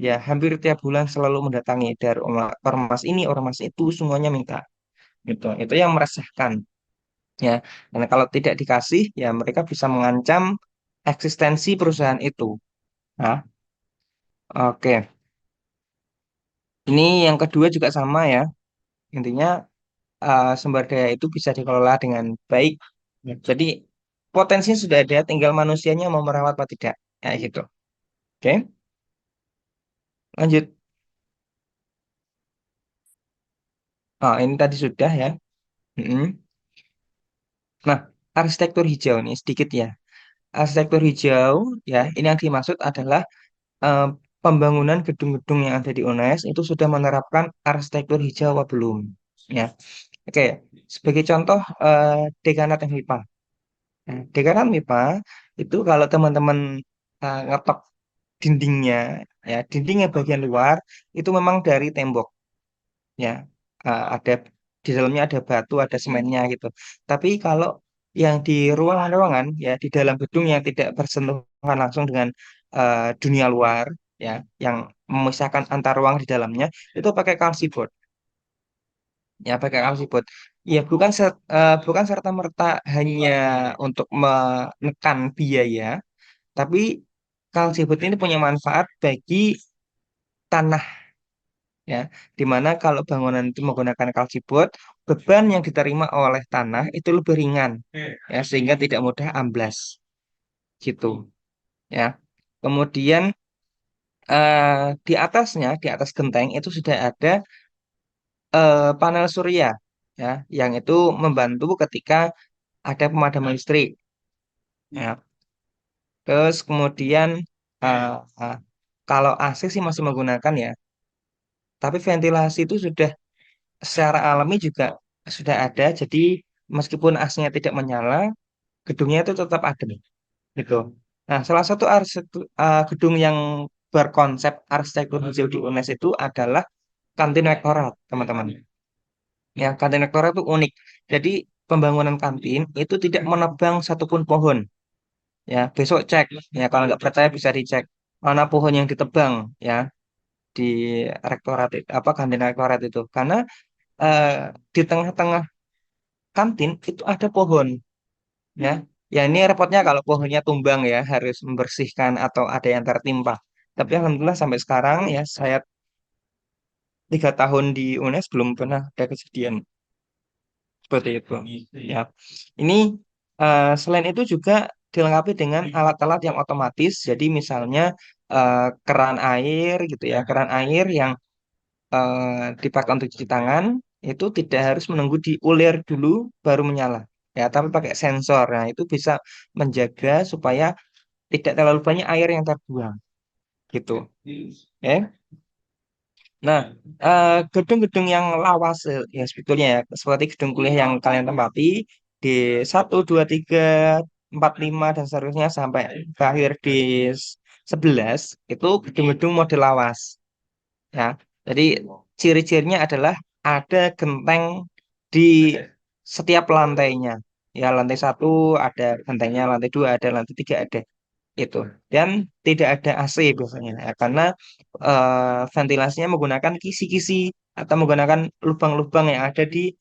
ya hampir tiap bulan selalu mendatangi dari ormas ini, ormas itu, semuanya minta gitu. Itu yang meresahkan, ya. Dan kalau tidak dikasih, ya mereka bisa mengancam eksistensi perusahaan itu. Nah, oke. Ini yang kedua juga sama, ya. Intinya sumber daya itu bisa dikelola dengan baik. Jadi potensinya sudah ada, tinggal manusianya mau merawat atau tidak. Ya gitu. Oke, lanjut. Ini tadi sudah, ya. Mm-mm. Nah, arsitektur hijau ini sedikit, ya. Arsitektur hijau, ya, ini yang dimaksud adalah eh, pembangunan gedung-gedung yang ada di UNES itu sudah menerapkan arsitektur hijau apa belum. Ya, oke. Sebagai contoh, dekanat MIPA. Nah, dekanat MIPA itu kalau teman-teman ngetok dindingnya, ya, dindingnya bagian luar itu memang dari tembok, ya. Ada di dalamnya ada batu, ada semennya gitu. Tapi kalau yang di ruangan-ruangan ya di dalam gedung yang tidak bersentuhan langsung dengan dunia luar ya, yang memisahkan antar ruang di dalamnya itu pakai kalsibot. Ya, pakai kalsibot. Ya, bukan serta-merta hanya untuk menekan biaya, tapi kalsibot ini punya manfaat bagi tanah ya, di mana kalau bangunan itu menggunakan kalsibot, beban yang diterima oleh tanah itu lebih ringan ya, sehingga tidak mudah amblas gitu ya. Kemudian di atasnya, di atas genteng itu sudah ada panel surya ya, yang itu membantu ketika ada pemadaman listrik ya. Terus kemudian eh, eh, kalau AC sih masih menggunakan ya, tapi ventilasi itu sudah secara alami juga sudah ada. Jadi meskipun AC-nya tidak menyala, gedungnya itu tetap adem gitu. Nah, salah satu gedung yang berkonsep arsitektur hijau di UNES itu adalah kantin rektorat, teman-teman. Ya, kantin rektorat itu unik. Jadi pembangunan kantin itu tidak menebang satupun pohon. Ya, besok cek. Ya, kalau nggak percaya bisa dicek mana pohon yang ditebang ya di rektorat itu, apa kantin rektorat itu. Karena eh, di tengah-tengah kantin itu ada pohon ya. Ya ini repotnya kalau pohonnya tumbang ya harus membersihkan atau ada yang tertimpa. Tapi alhamdulillah sampai sekarang ya saya 3 tahun di UNES belum pernah ada kejadian seperti itu. Ya, ini selain itu juga dilengkapi dengan alat-alat yang otomatis. Jadi misalnya keran air gitu ya, keran air yang dipakai untuk cuci tangan itu tidak harus menunggu diulir dulu baru menyala. Ya, tapi pakai sensor. Nah, itu bisa menjaga supaya tidak terlalu banyak air yang terbuang gitu. Ya. Nah, gedung-gedung yang lawas ya sebetulnya ya, seperti gedung kuliah yang kalian tempati di 1, 2, 3, 4, 5 dan seterusnya sampai terakhir di 11 itu gedung-gedung model lawas ya. Jadi ciri-cirinya adalah ada genteng di setiap lantainya. Ya, lantai 1 ada gentengnya, lantai 2 ada, lantai 3 ada itu, dan tidak ada AC biasanya ya, karena ventilasinya menggunakan kisi-kisi atau menggunakan lubang-lubang yang ada di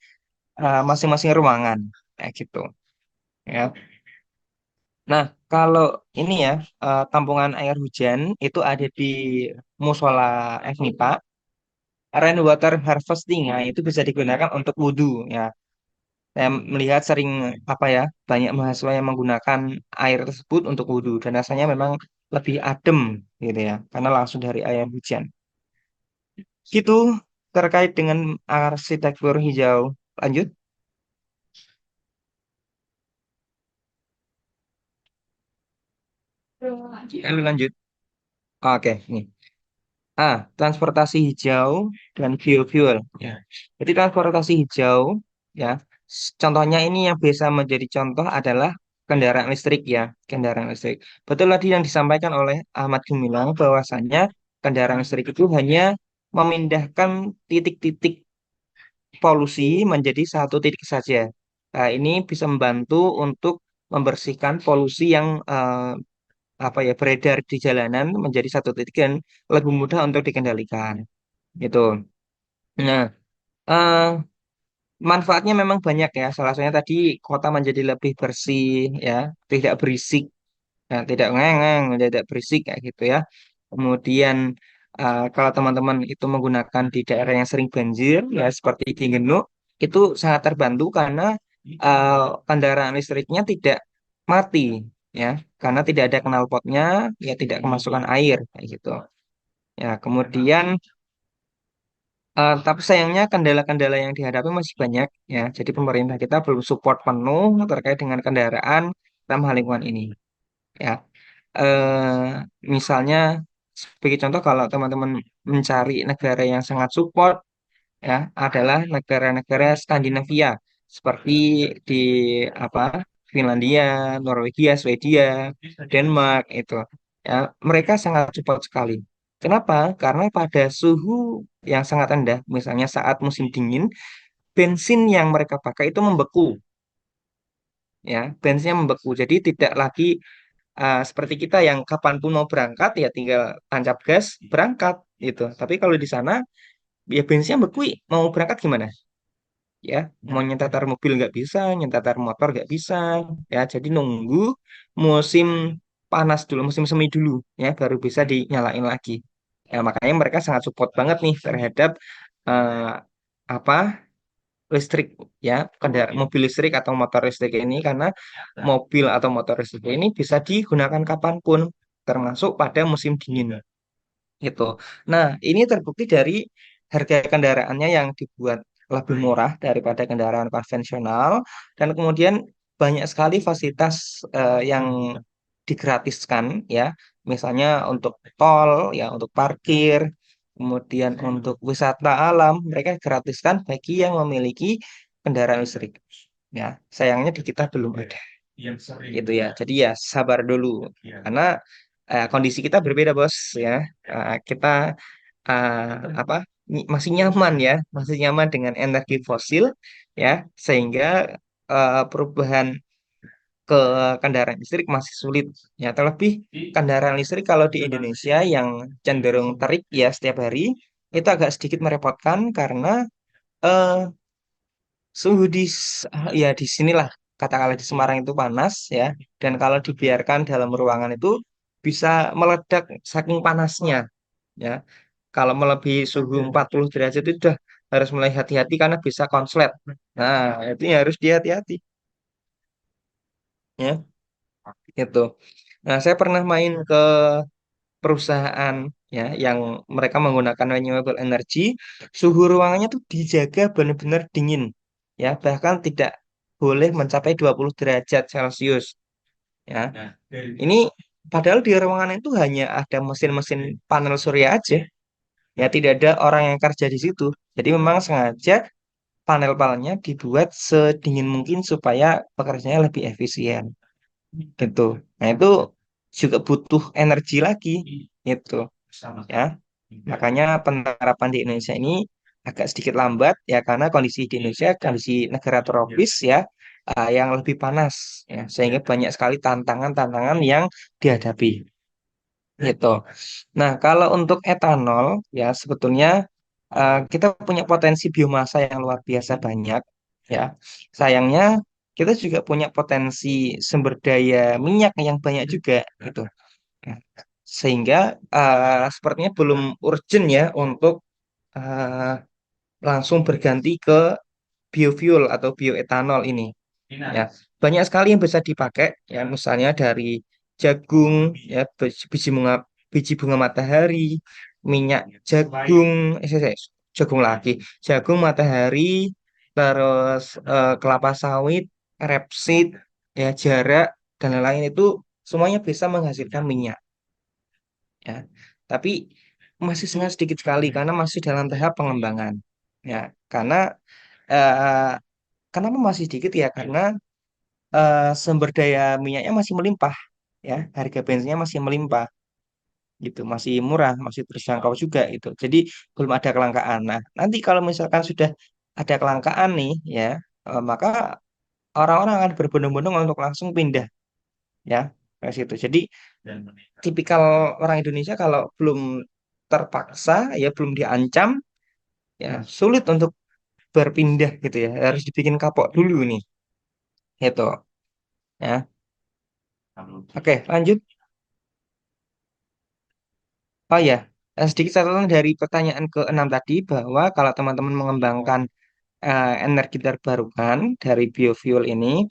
masing-masing ruangan kayak gitu ya. Nah, kalau ini ya tampungan air hujan itu ada di musola FMIPA. Rainwater harvesting ya itu bisa digunakan untuk wudhu ya. Saya melihat sering apa ya banyak mahasiswa yang menggunakan air tersebut untuk wudhu dan rasanya memang lebih adem gitu ya karena langsung dari air hujan. Gitu terkait dengan arsitektur hijau. Lanjut, lanjut. Oke, nih. Transportasi hijau dan biofuel. Ya. Jadi transportasi hijau, ya, contohnya ini yang bisa menjadi contoh adalah kendaraan listrik ya, kendaraan listrik. Betul tadi yang disampaikan oleh Ahmad Gemilang bahwasanya kendaraan listrik itu hanya memindahkan titik-titik polusi menjadi satu titik saja. Nah, ini bisa membantu untuk membersihkan polusi yang apa ya beredar di jalanan menjadi satu titik dan lebih mudah untuk dikendalikan gitu. Nah, eh, manfaatnya memang banyak ya. Salah satunya tadi kota menjadi lebih bersih ya, tidak berisik, ya, tidak ngeng-ngeng, tidak berisik kayak gitu ya. Kemudian kalau teman-teman itu menggunakan di daerah yang sering banjir ya seperti di Genuk itu sangat terbantu karena eh, kendaraan listriknya tidak mati ya karena tidak ada knalpotnya ya tidak kemasukan air kayak gitu. Ya, kemudian tapi sayangnya kendala-kendala yang dihadapi masih banyak ya. Jadi pemerintah kita belum support penuh terkait dengan kendaraan ramah lingkungan ini. Ya, misalnya sebagai contoh kalau teman-teman mencari negara yang sangat support ya adalah negara-negara Skandinavia seperti di apa Finlandia, Norwegia, Swedia, Denmark itu ya mereka sangat support sekali. Kenapa? Karena pada suhu yang sangat rendah, misalnya saat musim dingin, bensin yang mereka pakai itu membeku ya, bensinnya membeku. Jadi tidak lagi seperti kita yang kapanpun mau berangkat ya tinggal tancap gas berangkat gitu. Tapi kalau di sana ya bensinnya beku, mau berangkat gimana? Ya, mau nyetar mobil nggak bisa, nyetar motor nggak bisa, ya. Jadi nunggu musim panas dulu, musim semi dulu, ya, baru bisa dinyalain lagi. Ya, makanya mereka sangat support banget nih terhadap eh, apa listrik, ya, kendaraan mobil listrik atau motor listrik ini karena mobil atau motor listrik ini bisa digunakan kapanpun, termasuk pada musim dingin gitu. Nah, ini terbukti dari harga kendaraannya yang dibuat lebih murah daripada kendaraan konvensional dan kemudian banyak sekali fasilitas yang digratiskan ya. Misalnya untuk tol ya, untuk parkir, kemudian untuk wisata alam mereka gratiskan bagi yang memiliki kendaraan listrik. Ya, sayangnya di kita belum ada gitu ya. Jadi ya sabar dulu karena kondisi kita berbeda bos ya. Kita eh, apa masih nyaman ya, masih nyaman dengan energi fosil ya, sehingga perubahan ke kendaraan listrik masih sulit ya. Terlebih kendaraan listrik kalau di Indonesia yang cenderung terik ya setiap hari itu agak sedikit merepotkan karena eh, suhu ya di sinilah katakanlah di Semarang itu panas ya, dan kalau dibiarkan dalam ruangan itu bisa meledak saking panasnya ya. Kalau melebihi suhu 40 derajat itu sudah harus mulai hati-hati karena bisa konslet. Nah, itu yang harus dihati-hati ya, itu. Nah, saya pernah main ke perusahaan ya yang mereka menggunakan renewable energy, suhu ruangannya tuh dijaga benar-benar dingin ya, bahkan tidak boleh mencapai 20 derajat Celcius ya. Ini padahal di ruangan itu hanya ada mesin-mesin panel surya aja ya, tidak ada orang yang kerja di situ. Jadi memang sengaja panel-panelnya dibuat sedingin mungkin supaya pekerjaannya lebih efisien gitu. Nah, itu juga butuh energi lagi gitu ya. Makanya penerapan di Indonesia ini agak sedikit lambat ya karena kondisi di Indonesia kondisi negara tropis ya, yang lebih panas ya, sehingga banyak sekali tantangan-tantangan yang dihadapi gitu. Nah, kalau untuk etanol ya sebetulnya kita punya potensi biomasa yang luar biasa banyak ya. Sayangnya kita juga punya potensi sumber daya minyak yang banyak juga gitu. Nah, sehingga sepertinya belum urgent ya untuk eh, langsung berganti ke biofuel atau bioetanol ini. Ya, banyak sekali yang bisa dipakai ya, misalnya dari jagung ya, biji bunga matahari, minyak jagung, jagung lagi, jagung matahari, terus kelapa sawit, rapeseed, ya, jarak dan lain-lain itu semuanya bisa menghasilkan minyak ya. Tapi masih sangat sedikit sekali karena masih dalam tahap pengembangan. Ya, karena eh, kenapa masih sedikit ya? Karena sumber daya minyaknya masih melimpah ya, harga bensinnya masih melimpah gitu, masih murah, masih terjangkau juga itu. Jadi belum ada kelangkaan. Nah, nanti kalau misalkan sudah ada kelangkaan nih ya, maka orang-orang akan berbondong-bondong untuk langsung pindah ya ke situ. Jadi tipikal orang Indonesia kalau belum terpaksa ya, belum diancam ya sulit untuk berpindah gitu ya. Harus dibikin kapok dulu nih. Gitu ya. Oke, lanjut. Oh ya, sedikit catatan dari pertanyaan ke-6 tadi bahwa kalau teman-teman mengembangkan energi terbarukan dari biofuel ini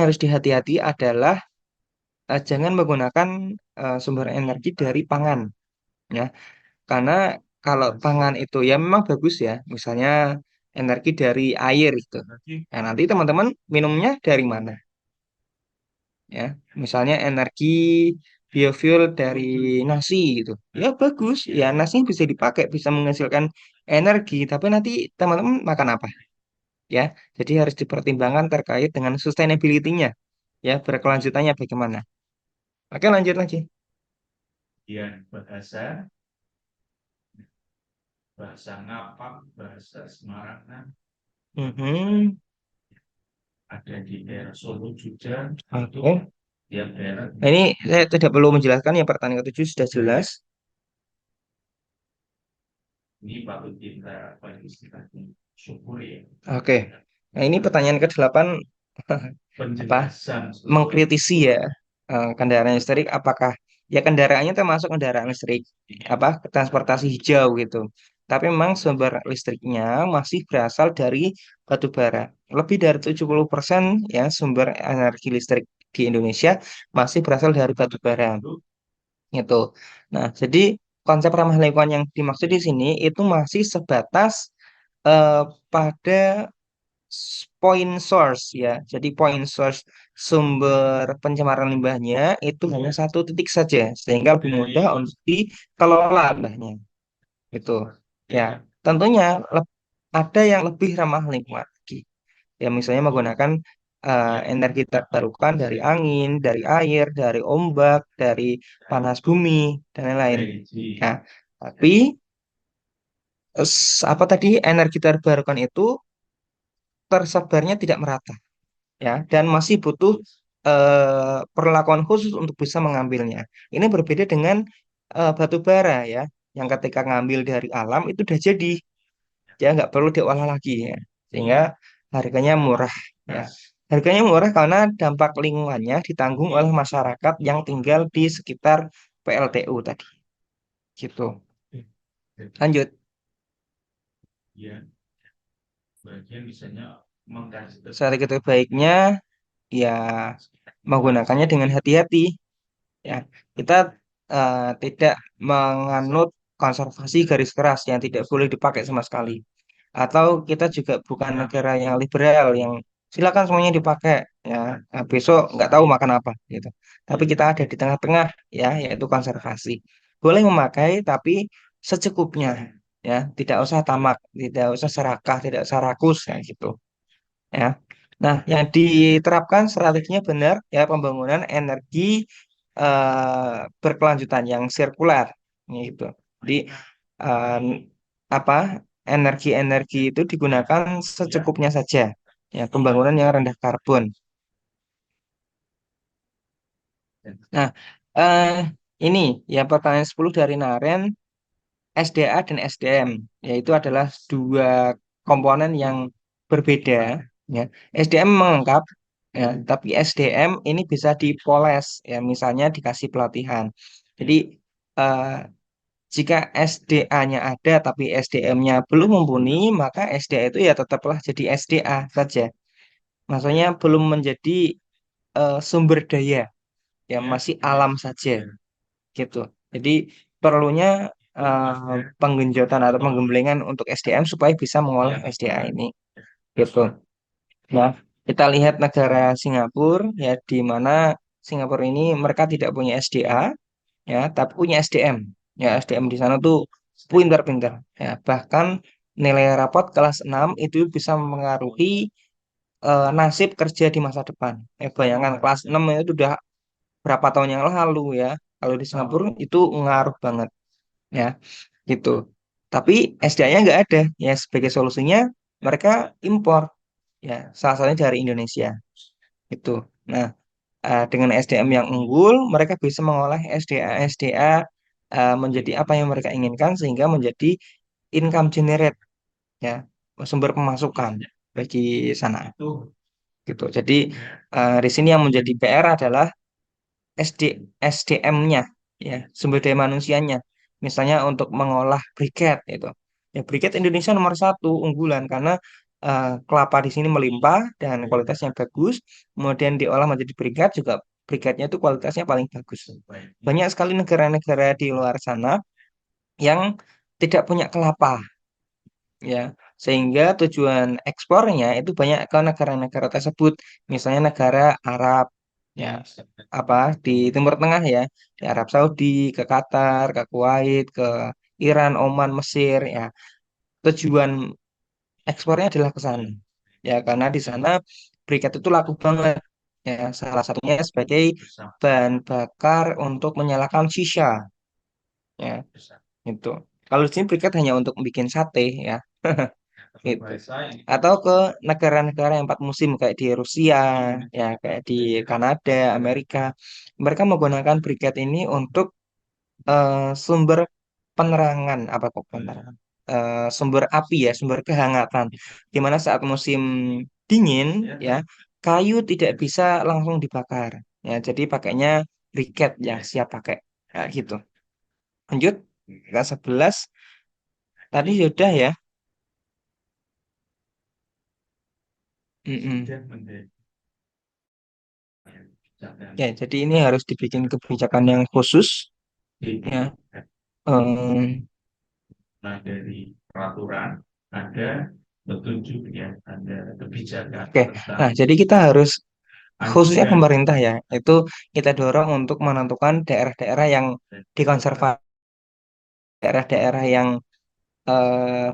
harus dihati-hati adalah jangan menggunakan sumber energi dari pangan ya. Karena kalau pangan itu ya memang bagus ya, misalnya energi dari air itu. Nah, nanti teman-teman minumnya dari mana? Ya, misalnya energi biofuel dari nasi gitu. Ya bagus, ya nasi bisa dipakai, bisa menghasilkan energi, tapi nanti teman-teman makan apa? Ya, jadi harus dipertimbangkan terkait dengan sustainability-nya. Ya, berkelanjutannya bagaimana? Oke, lanjut lagi. Mhm. Oke. Nah, ini saya tidak perlu menjelaskan, yang pertanyaan ketujuh sudah jelas. Oke. Nah, ini pertanyaan ke-8 apa? Mengkritisi ya kendaraan listrik, apakah ya kendaraannya termasuk kendaraan listrik apa transportasi hijau gitu. Tapi memang sumber listriknya masih berasal dari batu bara. Lebih dari 70% ya sumber energi listrik di Indonesia masih berasal dari batu bara. Gitu. Nah, jadi konsep ramah lingkungan yang dimaksud di sini itu masih sebatas eh, pada point source ya. Jadi point source sumber pencemaran limbahnya itu hanya satu titik saja, sehingga lebih mudah untuk dikelola limbahnya. Gitu. Ya, tentunya ada yang lebih ramah lingkungan lagi. Ya, misalnya menggunakan energi terbarukan dari angin, dari air, dari ombak, dari panas bumi, dan lain-lain. Nah, tapi apa tadi energi terbarukan itu tersebarnya tidak merata ya dan masih butuh perlakuan khusus untuk bisa mengambilnya. Ini berbeda dengan batu bara ya yang ketika ngambil dari alam itu udah jadi, ya nggak perlu diolah lagi ya, sehingga harganya murah ya. Harganya murah karena dampak lingkungannya ditanggung oleh masyarakat yang tinggal di sekitar PLTU tadi gitu. Lanjut. Strategi terbaiknya ya menggunakannya dengan hati-hati ya. Kita tidak menganut konservasi garis keras yang tidak boleh dipakai sama sekali, atau kita juga bukan negara yang liberal yang silakan semuanya dipakai ya. Nah, besok nggak tahu makan apa gitu. Tapi kita ada di tengah-tengah ya, yaitu konservasi. Boleh memakai tapi secukupnya ya, tidak usah tamak, tidak usah serakah, tidak usah rakus ya gitu ya. Nah, yang diterapkan strateginya benar ya, pembangunan energi berkelanjutan yang sirkular gitu. Jadi eh, apa energi-energi itu digunakan secukupnya saja ya, pembangunan yang rendah karbon. Nah, eh, ini ya pertanyaan 10 dari Naren, SDA dan SDM yaitu adalah dua komponen yang berbeda ya. SDM melengkap ya, tapi SDM ini bisa dipoles ya, misalnya dikasih pelatihan. Jadi eh, jika SDA-nya ada tapi SDM-nya belum mumpuni, maka SDA itu ya tetaplah jadi SDA saja. Maksudnya belum menjadi sumber daya, ya masih alam saja gitu. Jadi perlunya penggenjotan atau penggemblengan untuk SDM supaya bisa mengolah SDA ini gitu. Nah, kita lihat negara Singapura ya, di mana Singapura ini mereka tidak punya SDA ya, tapi punya SDM. Ya, SDM di sana tuh pintar-pintar ya. Bahkan nilai rapot kelas 6 itu bisa mengaruhi nasib kerja di masa depan. Bayangkan kelas 6 itu udah berapa tahun yang lalu ya. Kalau di Singapura itu ngaruh banget ya gitu. Tapi SDA-nya nggak ada ya, sebagai solusinya mereka impor ya, salah satunya dari Indonesia itu. Nah, dengan SDM yang unggul, mereka bisa mengolah SDA menjadi apa yang mereka inginkan sehingga menjadi income generate ya, sumber pemasukan bagi sana gitu. Jadi di sini yang menjadi PR adalah SDM-nya ya, sumber daya manusianya. Misalnya untuk mengolah briket itu. Ya, briket Indonesia nomor satu unggulan karena kelapa di sini melimpah dan kualitasnya bagus. Kemudian diolah menjadi briket juga, briketnya itu kualitasnya paling bagus. Banyak sekali negara-negara di luar sana yang tidak punya kelapa ya, sehingga tujuan ekspornya itu banyak ke negara-negara tersebut, misalnya negara Arab ya, apa di Timur Tengah ya, di Arab Saudi, ke Qatar, ke Kuwait, ke Iran, Oman, Mesir ya. Tujuan ekspornya adalah ke sana ya, karena di sana briket itu laku banget ya, salah satunya sebagai bahan bakar untuk menyalakan shisha ya, itu. Kalau di sini briket hanya untuk bikin sate ya. gitu. Atau ke negara-negara yang 4 musim kayak di Rusia, ya kayak di Kanada, Amerika. Mereka menggunakan briket ini untuk sumber penerangan apa kok penerangan? Sumber api ya, sumber kehangatan. Di mana saat musim dingin ya, kayu tidak bisa langsung dibakar. Ya, jadi pakainya briket yang siap pakai. Ya, gitu. Lanjut, kelas 11 tadi sudah ya. Mm-mm. Ya, jadi ini harus dibikin kebijakan yang khusus ya. Em, Oke, nah jadi kita harus khususnya pemerintah ya, itu kita dorong untuk menentukan daerah-daerah yang dikonservasi, daerah-daerah yang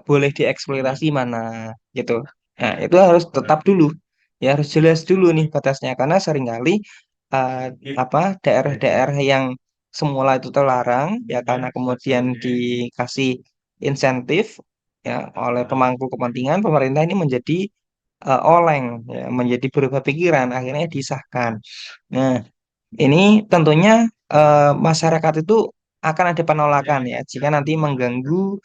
boleh dieksploitasi mana gitu. Nah, itu harus tetap dulu. Ya harus jelas dulu nih batasnya karena seringkali eh, apa daerah-daerah yang semula itu terlarang ya karena kemudian dikasih insentif ya oleh pemangku kepentingan pemerintah ini menjadi oleng ya menjadi berubah pikiran akhirnya disahkan. Nah, ini tentunya masyarakat itu akan ada penolakan ya jika nanti mengganggu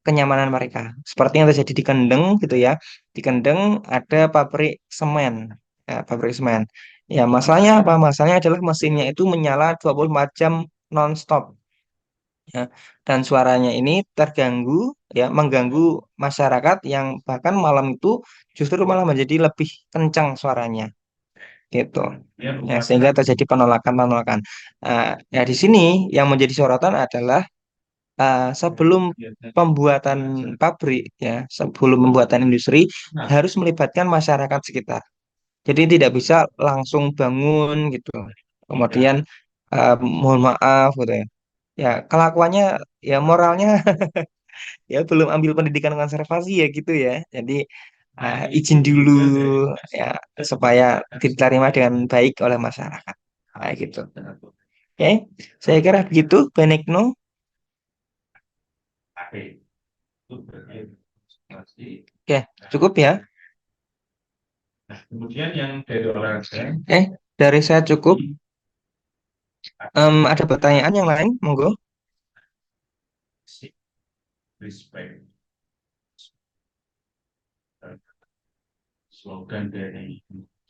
kenyamanan mereka. Seperti yang terjadi di Kendeng gitu ya. Di Kendeng ada pabrik semen. Ya, pabrik semen. Ya, masalahnya apa? Masalahnya adalah mesinnya itu menyala 24 jam non-stop. Ya. Dan suaranya ini terganggu, ya, mengganggu masyarakat yang bahkan malam itu justru malah menjadi lebih kencang suaranya. Gitu. Ya, sehingga terjadi penolakan-penolakan. Ya, di sini yang menjadi sorotan adalah sebelum pembuatan pabrik ya, sebelum pembuatan industri harus melibatkan masyarakat sekitar. Jadi tidak bisa langsung bangun gitu. Kemudian mohon maaf gitu ya. Ya kelakuannya ya moralnya ya belum ambil pendidikan konservasi ya gitu ya. Jadi izin dulu ya supaya diterima dengan baik oleh masyarakat. Kayak gitu. Oke, saya kira begitu, Benigno. Oke, cukup ya. Dari saya cukup. Ada pertanyaan yang lain? Monggo.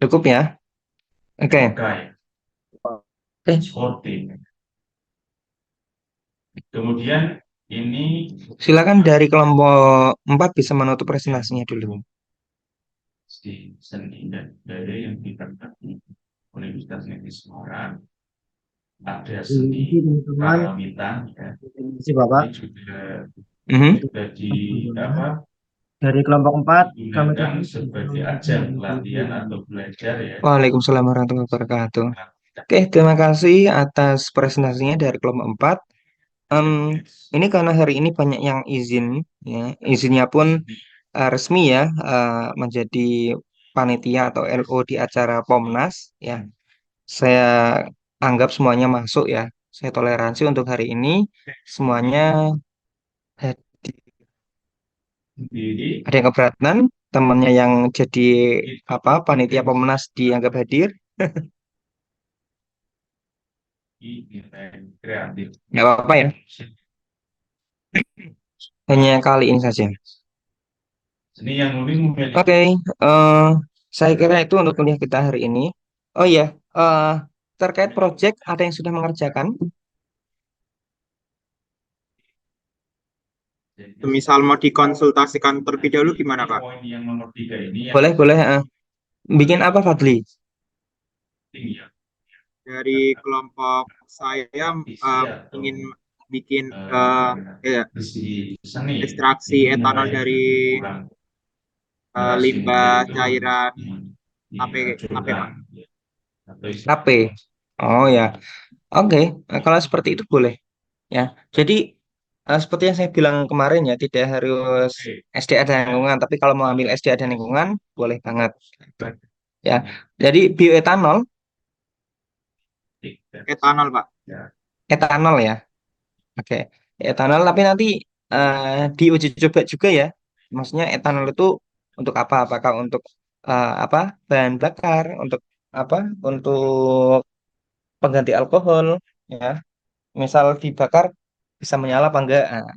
Cukup ya. Oke. Silakan dari kelompok 4 bisa menutup presentasinya dulu. Teman-teman, terima kasih Bapak. Mhm. Dari kelompok 4, kami Waalaikumsalam warahmatullahi wabarakatuh. Oke, terima kasih atas presentasinya dari kelompok 4. Ini karena hari ini banyak yang izin, ya, izinnya pun resmi ya, menjadi panitia atau LO di acara Pomnas, ya. Saya anggap semuanya masuk ya. Saya toleransi untuk hari ini semuanya hadir. Ada yang keberatan, temannya yang jadi apa panitia Pomnas dianggap hadir. Nggak apa-apa ya. Hanya kali ini saja. Oke, saya kira itu untuk kuliah kita hari ini. Oh iya, terkait proyek ada yang sudah mengerjakan? Misal mau dikonsultasikan terlebih dahulu gimana, Pak? Boleh, boleh. Bikin apa, Fadli? Dari kelompok saya ingin bikin ekstraksi etanol dari limbah cairan HP, Pak. HP. Oh ya, oke. Kalau seperti itu boleh. Ya, jadi seperti yang saya bilang kemarin ya, tidak harus SDA dan lingkungan, tapi kalau mau ambil SDA dan lingkungan, boleh banget. Ya, jadi bioetanol, Etanol, Pak. etanol ya. Oke, etanol tapi nanti diuji coba juga ya. Maksudnya etanol itu untuk apa? Apakah untuk apa bahan bakar, untuk apa? Untuk pengganti alkohol, ya. Misal dibakar bisa menyala apa enggak? Nah,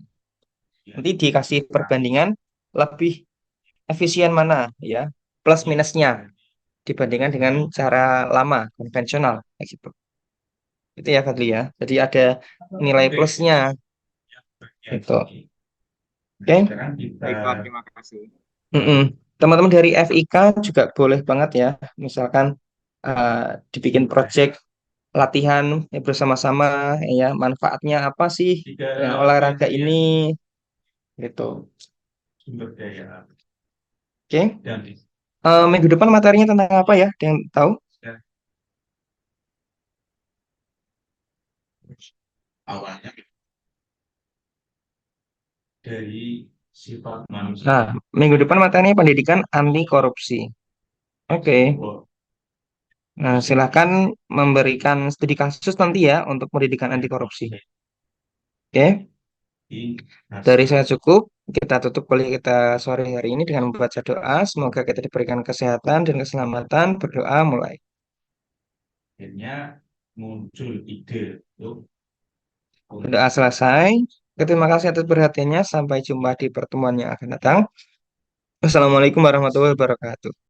nanti dikasih perbandingan lebih efisien mana, ya, plus minusnya dibandingkan dengan cara lama konvensional, kayak gitu. Itu ya Fadli ya. Jadi ada nilai plusnya, gitu. Oke. Baiklah, terima kasih. Mm-mm. Teman-teman dari FIK juga boleh banget ya, misalkan dibikin project latihan ya bersama-sama, ya manfaatnya apa sih ya, olahraga ini, gitu. Oke. Minggu depan materinya tentang apa ya? Ada yang tahu? Nah, minggu depan materinya pendidikan anti korupsi. Oke. Nah, silakan memberikan studi kasus nanti ya untuk pendidikan anti korupsi. Oke. Dari saya cukup. Kita tutup kuliah kita sore hari ini dengan membaca doa. Semoga kita diberikan kesehatan dan keselamatan. Berdoa mulai. Doa selesai. Terima kasih atas perhatiannya. Sampai jumpa di pertemuan yang akan datang. Wassalamualaikum warahmatullahi wabarakatuh.